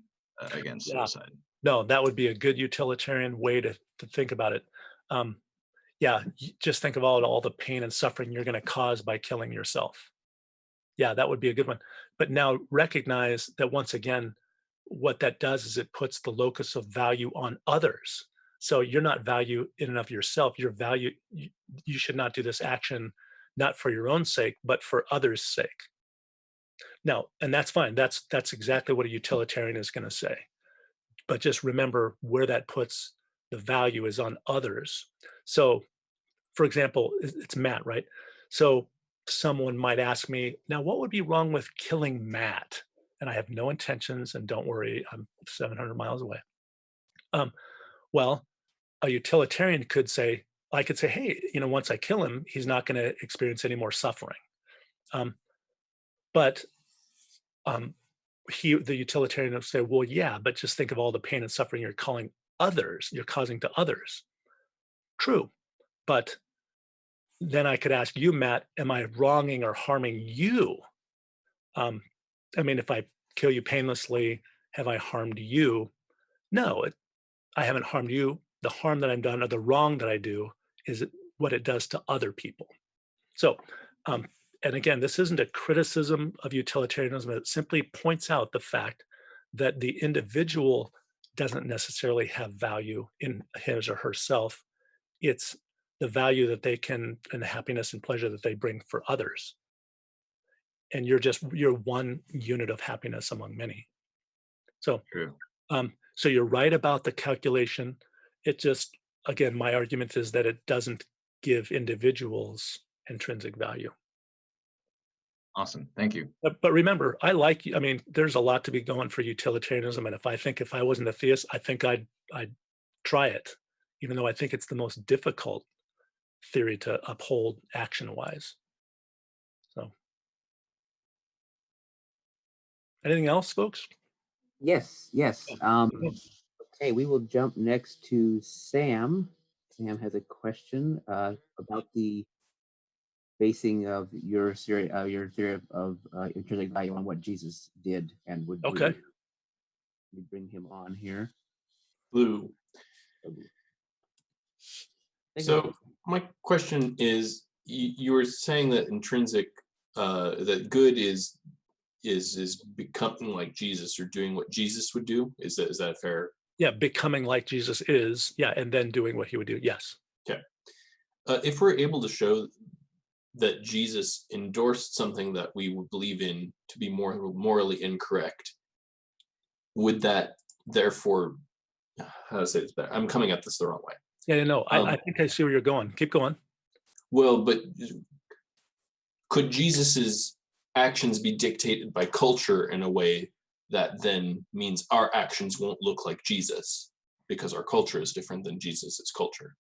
against Yeah. suicide. No, that would be a good utilitarian way to think about it. Yeah, just think of all the pain and suffering you're going to cause by killing yourself. Yeah, that would be a good one. But now recognize that once again, what that does is it puts the locus of value on others. So you're not value in and of yourself. Your value, you should not do this action not for your own sake, but for others' sake. Now, and that's fine. That's exactly what a utilitarian is going to say. But just remember where that puts the value is on others. So, for example, it's Matt, right? So someone might ask me, now what would be wrong with killing Matt? And I have no intentions, and don't worry, I'm 700 miles away. Well, a utilitarian could say, I could say, hey, once I kill him, he's not going to experience any more suffering. But the utilitarian would say, well, yeah, but just think of all the pain and suffering you're causing to others. True. But then I could ask you, Matt, am I wronging or harming you? I mean, if I kill you painlessly, have I harmed you? No, I haven't harmed you. The harm that I'm done or the wrong that I do is what it does to other people. So, and again, this isn't a criticism of utilitarianism. It simply points out the fact that the individual doesn't necessarily have value in his or herself. It's the value that they can, and the happiness and pleasure that they bring for others. And you're one unit of happiness among many. So, True. so you're right about the calculation. It just, again, my argument is that it doesn't give individuals intrinsic value. Awesome. Thank you. But remember, I mean, there's a lot to be going for utilitarianism. And if I wasn't a theist, I think I'd try it, even though I think it's the most difficult theory to uphold action-wise. So, anything else, folks? Yes, yes. Okay, we will jump next to Sam. Sam has a question about the basing of your theory of intrinsic value on what Jesus did and would do. Okay. We bring him on here. Blue. Thank So you. my question is, you were saying that intrinsic, that good is becoming like Jesus or doing what Jesus would do. Is that fair? Yeah, becoming like Jesus is, yeah, and then doing what he would do. Yes. Okay. If we're able to show that Jesus endorsed something that we would believe in to be morally incorrect, would that therefore, how to say this better? I'm coming at this the wrong way. Yeah, no, I think I see where you're going. Keep going. Well, but could Jesus's actions be dictated by culture in a way that then means our actions won't look like Jesus because our culture is different than Jesus's culture?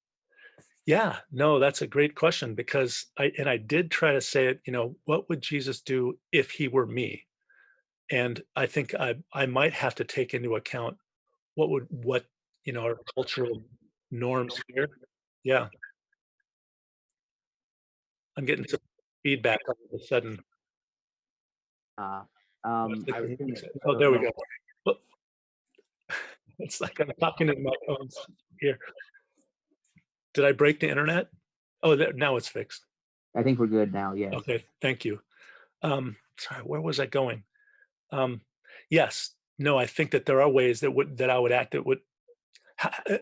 Yeah, no, that's a great question, because I did try to say it, what would Jesus do if he were me? And I think I might have to take into account what our cultural norms here. Yeah. I'm getting some feedback all of a sudden. I was gonna- Oh, there we go. Well, it's like I'm talking to my phones here. Did I break the internet? Oh, now it's fixed. I think we're good now. Yes. Okay, thank you. Sorry, where was I going? Yes, no, I think that there are ways that I would act that would.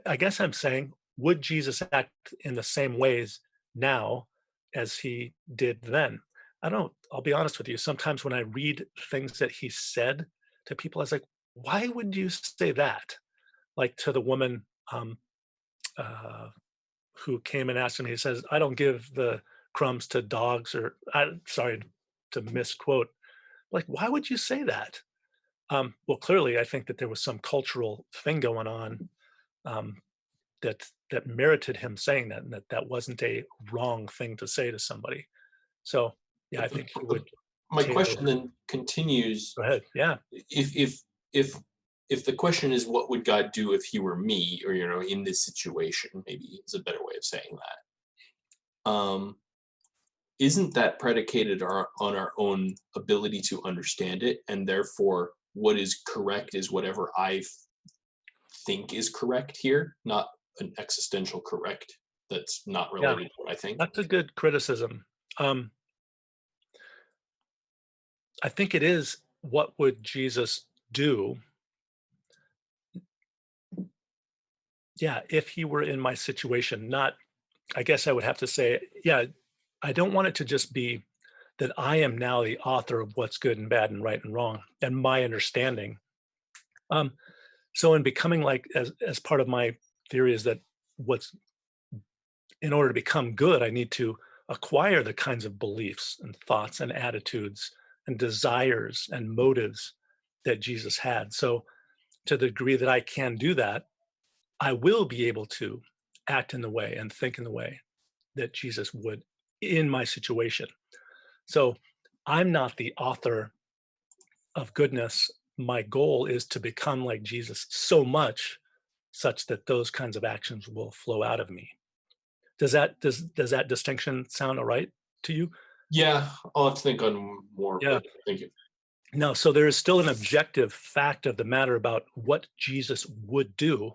I guess I'm saying, would Jesus act in the same ways now as he did then? I don't. I'll be honest with you. Sometimes when I read things that he said to people, I was like, why would you say that? Like to the woman uh, who came and asked him, he says, I don't give the crumbs to dogs, or sorry to misquote. Like, why would you say that? Well, clearly, I think that there was some cultural thing going on um, that merited him saying that, and that wasn't a wrong thing to say to somebody. So, yeah, I think he would. My tailor- question then continues: Go ahead. Yeah. if the question is what would God do if he were me, or in this situation, maybe is a better way of saying that. Isn't that predicated on our own ability to understand it, and therefore what is correct is whatever I think is correct here, not an existential correct that's not related to what I think? That's a good criticism. I think it is, what would Jesus do? Yeah, if he were in my situation, not, I guess I would have to say, yeah, I don't want it to just be that I am now the author of what's good and bad and right and wrong and my understanding. So in becoming like, as part of my theory is that in order to become good, I need to acquire the kinds of beliefs and thoughts and attitudes and desires and motives that Jesus had. So to the degree that I can do that, I will be able to act in the way and think in the way that Jesus would in my situation. So I'm not the author of goodness. My goal is to become like Jesus so much such that those kinds of actions will flow out of me. Does that distinction sound all right to you? Yeah, I'll have to think on more. Yeah. But thank you. No, so there is still an objective fact of the matter about what Jesus would do.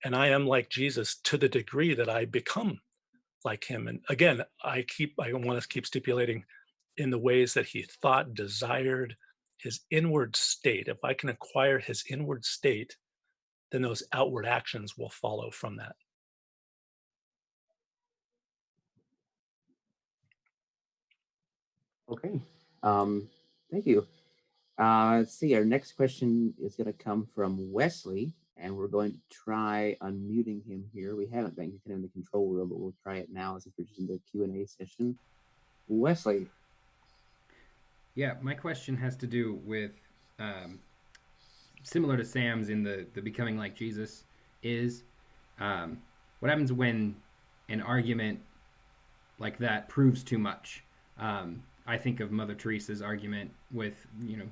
And I am like Jesus to the degree that I become like him. And again, I want to keep stipulating in the ways that he thought, desired, his inward state. If I can acquire his inward state, then those outward actions will follow from that. Okay. Thank you. Let's see. Our next question is going to come from Wesley, and we're going to try unmuting him here. We haven't been in the control room, but we'll try it now since we're just in the Q&A session. Wesley. Yeah, my question has to do with similar to Sam's in the becoming like Jesus is what happens when an argument like that proves too much. I think of Mother Teresa's argument with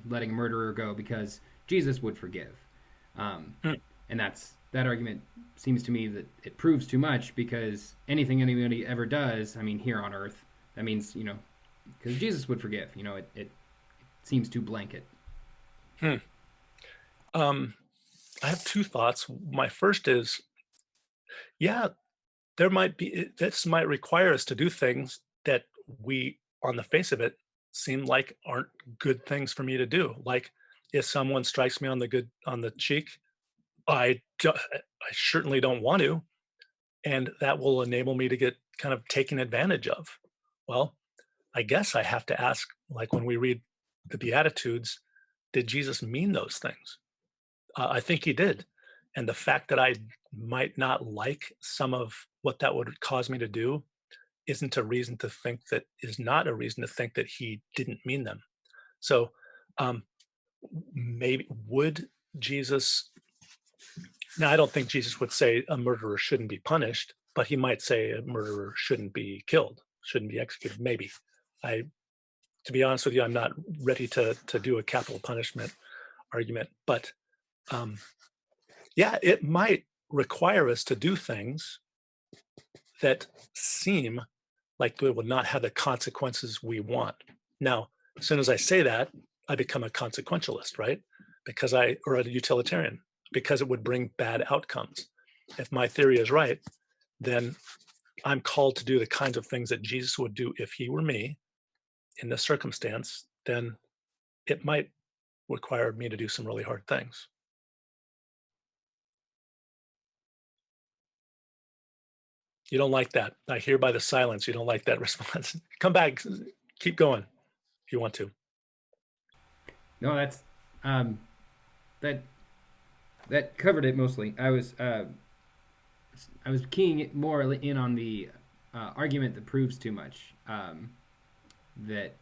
letting a murderer go because Jesus would forgive, and that argument seems to me that it proves too much because anything anybody ever does, I mean, here on earth, that means because Jesus would forgive. It seems too blanket. I have two thoughts. My first is, yeah, this might require us to do things that we, on the face of it, seem like aren't good things for me to do. Like if someone strikes me on the cheek, I certainly don't want to, and that will enable me to get kind of taken advantage of. Well, I guess I have to ask, like when we read the Beatitudes, did Jesus mean those things? I think he did. And the fact that I might not like some of what that would cause me to do is not a reason to think that he didn't mean them. So maybe would Jesus, now I don't think Jesus would say a murderer shouldn't be punished, but he might say a murderer shouldn't be killed, shouldn't be executed. Maybe. To be honest with you, I'm not ready to do a capital punishment argument, but yeah, it might require us to do things that seem like they would not have the consequences we want. Now, as soon as I say that, I become a consequentialist, right? Or a utilitarian, because it would bring bad outcomes. If my theory is right, then I'm called to do the kinds of things that Jesus would do if he were me in this circumstance, then it might require me to do some really hard things. You don't like that. I hear by the silence you don't like that response. Come back, keep going if you want to. No, that's that covered it mostly. I was keying it more in on the argument that proves too much. That.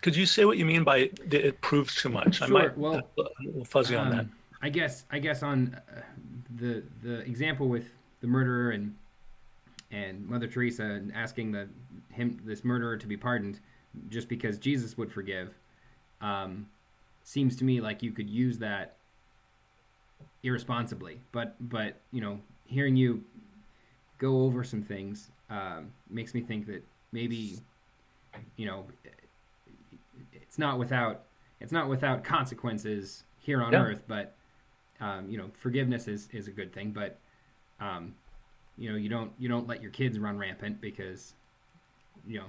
Could you say what you mean by it proves too much? Sure. I might well, a little fuzzy on that. I guess on the example with the murderer and Mother Teresa and asking this murderer to be pardoned just because Jesus would forgive, seems to me like you could use that irresponsibly. But hearing you go over some things makes me think that maybe it's not without consequences here on earth, but forgiveness is a good thing, but you don't let your kids run rampant because you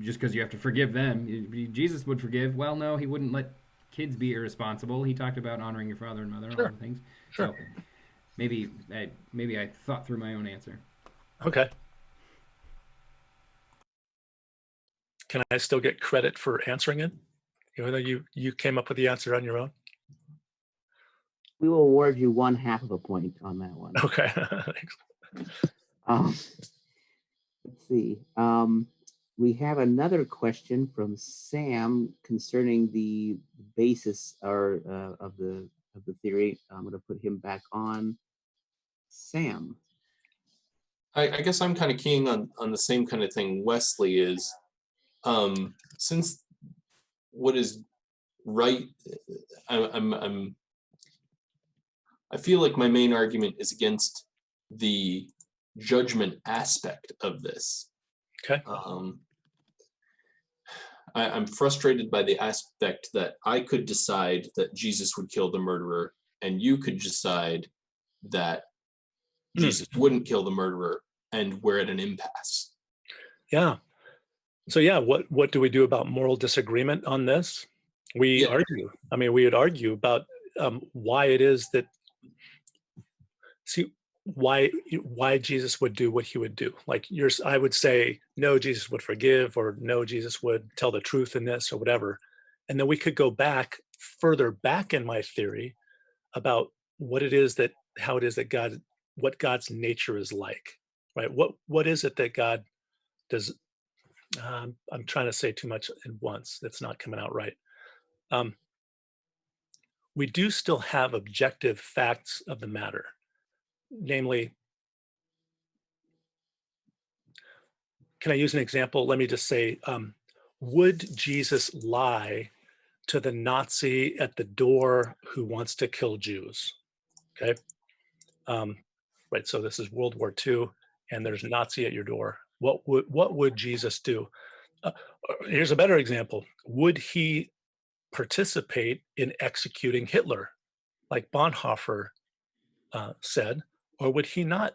just because you have to forgive them. Jesus would forgive. Well, no, he wouldn't let kids be irresponsible. He talked about honoring your father and mother and all the things. Sure. So maybe I thought through my own answer. Okay. Can I still get credit for answering it, even though you came up with the answer on your own? We will award you 1/2 of a point on that one. Okay. Thanks. Let's see. We have another question from Sam concerning the basis of the theory. I'm going to put him back on. Sam. I guess I'm kind of keying on the same kind of thing Wesley is. Since what is right, I feel like my main argument is against the judgment aspect of this. Okay. I'm frustrated by the aspect that I could decide that Jesus would kill the murderer, and you could decide that Jesus wouldn't kill the murderer, and we're at an impasse. Yeah. So yeah, what do we do about moral disagreement on this? We argue. I mean, we would argue about why it is that, see, why Jesus would do what he would do. Like I would say, no, Jesus would forgive, or no, Jesus would tell the truth in this, or whatever. And then we could go back further back in my theory about what it is that, how it is that God, what God's nature is like, right? What is it that God does? I'm trying to say too much at once. That's not coming out right. We do still have objective facts of the matter. Namely, can I use an example? Let me just say, would Jesus lie to the Nazi at the door who wants to kill Jews? Okay. Right. So this is World War II, and there's a Nazi at your door. What would Jesus do? Here's a better example. Would he participate in executing Hitler, like Bonhoeffer said, or would he not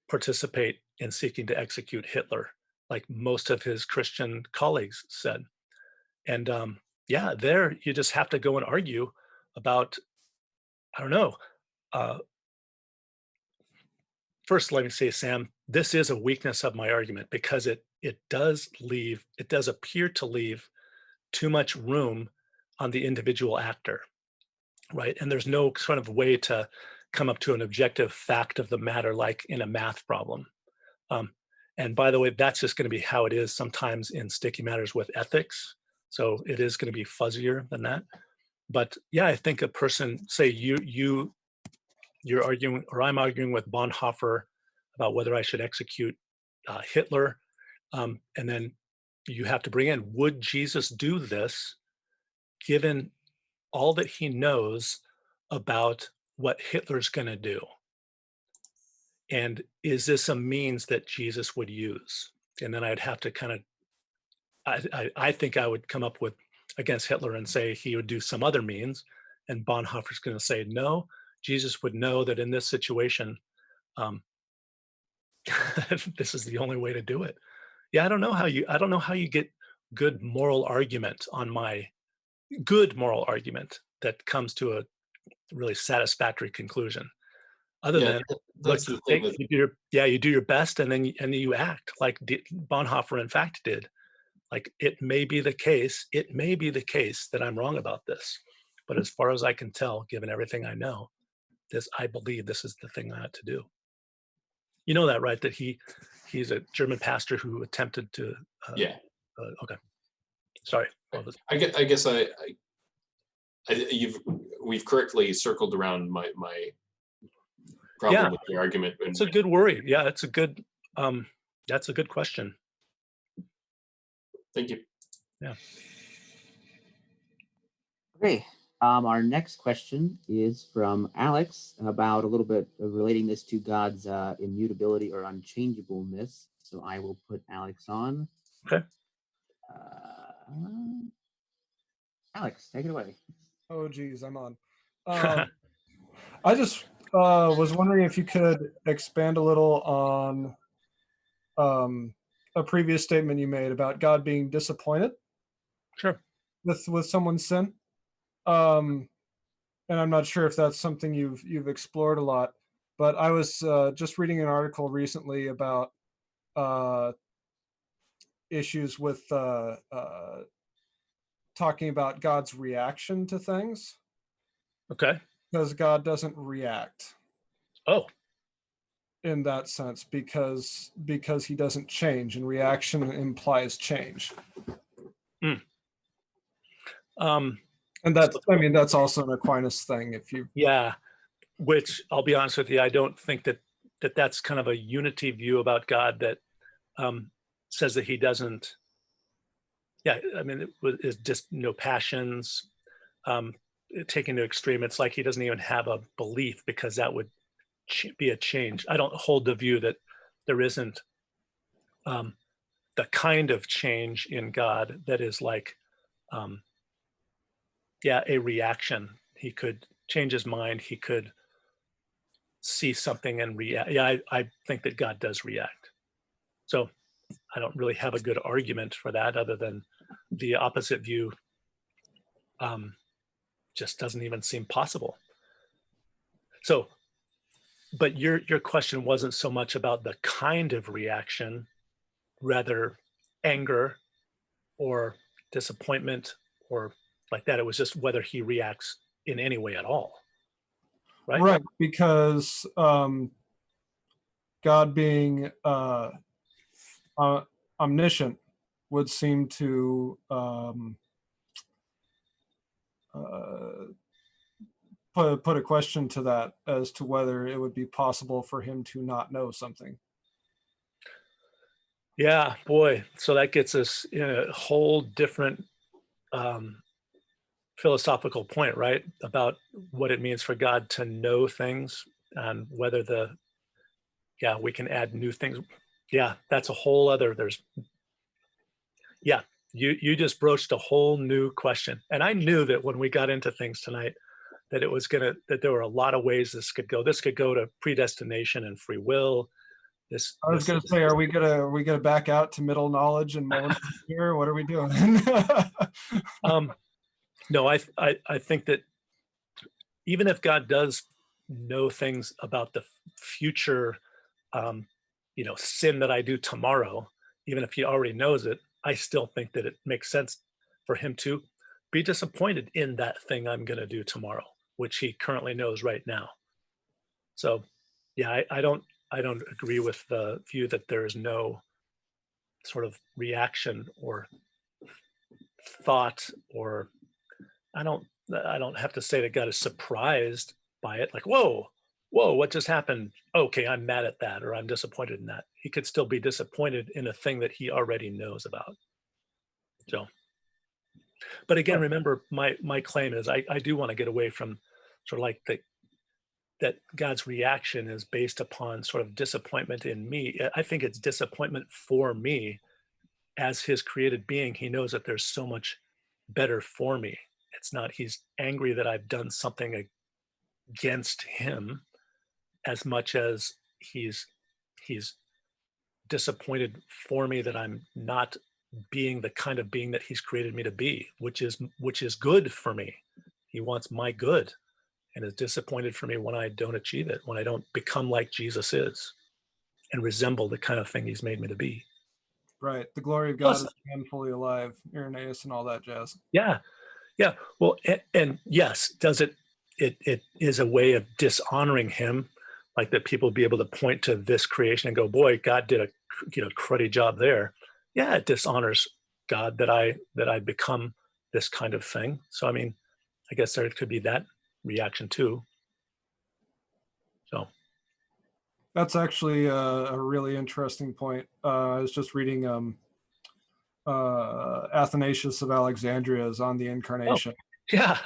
participate in seeking to execute Hitler, like most of his Christian colleagues said? And yeah, there you just have to go and argue about, I don't know. First, let me say, Sam, this is a weakness of my argument because it does appear to leave too much room on the individual actor, right? And there's no sort of way to come up to an objective fact of the matter, like in a math problem. And by the way, that's just going to be how it is sometimes in sticky matters with ethics. So it is going to be fuzzier than that. But yeah, I think a person, say you're arguing, or I'm arguing with Bonhoeffer about whether I should execute Hitler, and then you have to bring in, would Jesus do this given all that he knows about what Hitler's going to do? And is this a means that Jesus would use? And then I'd have to kind of, I think I would come up with against Hitler and say he would do some other means. And Bonhoeffer's going to say, no, Jesus would know that in this situation, this is the only way to do it. Yeah, I don't know how you get good moral argument on my good moral argument that comes to a really satisfactory conclusion. Other Yeah, than, that's look, the thing with, you do your best, and then you act like Bonhoeffer in fact did. Like it may be the case that I'm wrong about this, but as far as I can tell, given everything I know, I believe this is the thing I ought to do. You know that, right? That he's a German pastor who attempted to. yeah. Okay, sorry. I guess we've correctly circled around my problem with the argument. It's a good worry. Yeah, it's a good. That's a good question. Thank you. Yeah. Okay. Our next question is from Alex about a little bit of relating this to God's immutability or unchangeableness. So I will put Alex on. Okay. Alex, take it away. Oh, geez, I'm on. I just was wondering if you could expand a little on a previous statement you made about God being disappointed. Sure. With someone's sin. And I'm not sure if that's something you've explored a lot, but I was just reading an article recently about issues with talking about God's reaction to things. Okay. Because God doesn't react. Oh. In that sense, because he doesn't change, and reaction implies change. Mm. And that's also an Aquinas thing. If you, yeah, which I'll be honest with you, I don't think that's kind of a unity view about God that says that he doesn't. Yeah, I mean, it's just no passions. Taken to extreme, it's like he doesn't even have a belief, because that would be a change. I don't hold the view that there isn't the kind of change in God that is like, a reaction. He could change his mind. He could see something and react. Yeah, I think that God does react. So I don't really have a good argument for that, other than the opposite view just doesn't even seem possible. So, but your question wasn't so much about the kind of reaction, rather anger or disappointment or like that. It was just whether he reacts in any way at all. Right? Right, because God being omniscient would seem to put a question to that as to whether it would be possible for him to not know something. Yeah, boy. So that gets us in a whole different philosophical point, right? About what it means for God to know things and whether we can add new things. Yeah, that's a whole other, you just broached a whole new question. And I knew that when we got into things tonight, that that there were a lot of ways this could go. This could go to predestination and free will. I was going to say, are we gonna back out to middle knowledge and more here? What are we doing? No, I think that even if God does know things about the future, sin that I do tomorrow, even if he already knows it, I still think that it makes sense for him to be disappointed in that thing I'm going to do tomorrow, which he currently knows right now. So, yeah, I don't agree with the view that there is no sort of reaction or thought, or I don't have to say that God is surprised by it, like, whoa, what just happened? Okay, I'm mad at that, or I'm disappointed in that. He could still be disappointed in a thing that he already knows about. So, but again, remember, my claim is I do want to get away from sort of like that God's reaction is based upon sort of disappointment in me. I think it's disappointment for me as his created being. He knows that there's so much better for me. It's not he's angry that I've done something against him as much as he's disappointed for me that I'm not being the kind of being that he's created me to be, which is good for me. He wants my good and is disappointed for me when I don't achieve it, when I don't become like Jesus is and resemble the kind of thing he's made me to be. Right. The glory of God is again fully alive, Irenaeus and all that jazz. Yeah. Well, and yes, does it is a way of dishonoring him, like that people be able to point to this creation and go, boy, God did a cruddy job there. Yeah, it dishonors God that I become this kind of thing. So I mean, I guess there could be that reaction too. So that's actually a really interesting point. I was just reading Athanasius of Alexandria is on the incarnation. Oh, yeah.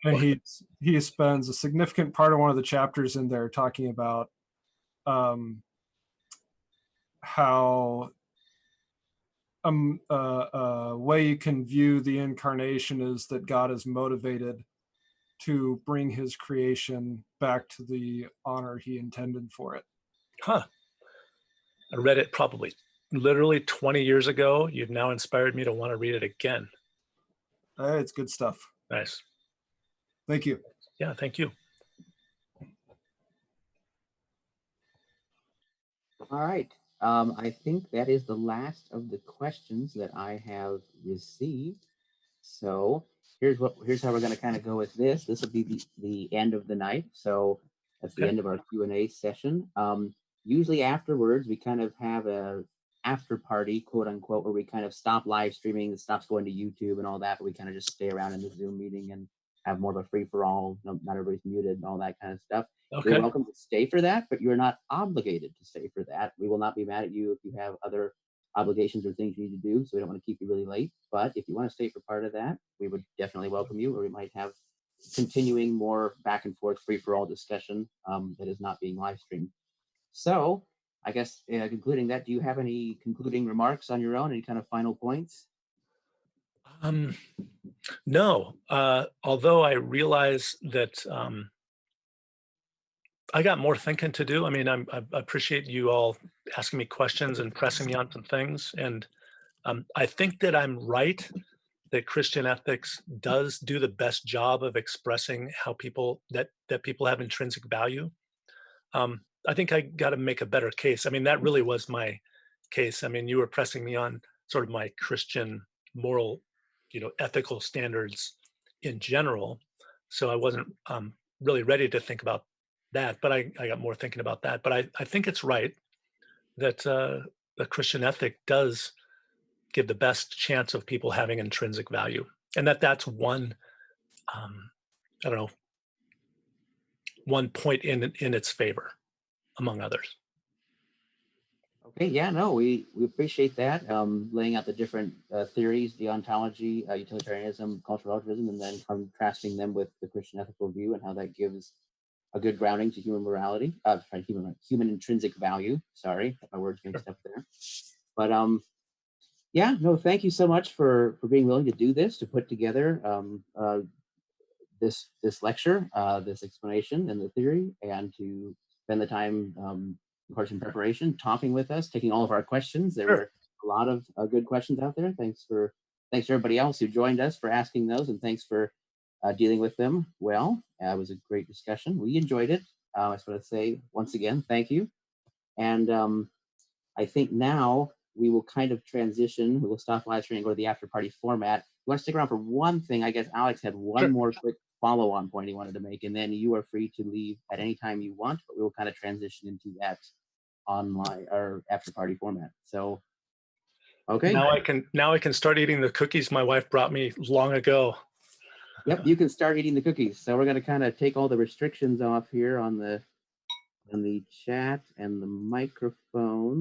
And he spends a significant part of one of the chapters in there talking about how a way you can view the incarnation is that God is motivated to bring his creation back to the honor he intended for it. Huh. I read it probably literally 20 years ago. You've now inspired me to want to read it again. It's good stuff. Nice. Thank you. Yeah, thank you. All right. I think that is the last of the questions that I have received. So here's how we're going to kind of go with this. This will be the end of the night. So that's the end of our Q&A session. Usually afterwards, we kind of have a after party, quote unquote, where we kind of stop live streaming, stops going to YouTube and all that, but we kind of just stay around in the Zoom meeting and have more of a free for all. Not everybody's muted and all that kind of stuff. Okay. You're welcome to stay for that, but you're not obligated to stay for that. We will not be mad at you if you have other obligations or things you need to do, so we don't want to keep you really late. But if you want to stay for part of that, we would definitely welcome you, or we might have continuing more back and forth free for all discussion that is not being live streamed. So I guess concluding that, do you have any concluding remarks on your own? Any kind of final points? No, although I realize that I got more thinking to do. I mean, I appreciate you all asking me questions and pressing me on some things. And I think that I'm right that Christian ethics does do the best job of expressing how people that people have intrinsic value. I think I got to make a better case. I mean, that really was my case. I mean, you were pressing me on sort of my Christian moral, ethical standards in general. So I wasn't really ready to think about that, but I got more thinking about that. But I think it's right that the Christian ethic does give the best chance of people having intrinsic value, and that's one, I don't know, one point in its favor, among others. Okay, yeah, no, we appreciate that. Laying out the different theories, deontology, utilitarianism, cultural relativism, and then contrasting them with the Christian ethical view and how that gives a good grounding to human morality, human intrinsic value. Sorry, my words mixed up there. But yeah, no, thank you so much for being willing to do this, to put together this lecture, this explanation and the theory, and to spend the time, of course, in preparation, talking with us, taking all of our questions. There were a lot of good questions out there. Thanks to everybody else who joined us for asking those, and thanks for dealing with them well. It was a great discussion. We enjoyed it. I just want to say once again, thank you. And I think now we will kind of transition. We will stop live streaming and go to the after party format. You want to stick around for one thing? I guess Alex had one more quick follow-on point he wanted to make, and then you are free to leave at any time you want, but we will kind of transition into that online or after party format. So, okay. Now I can start eating the cookies my wife brought me long ago. Yep, you can start eating the cookies. So we're going to kind of take all the restrictions off here on the chat and the microphone.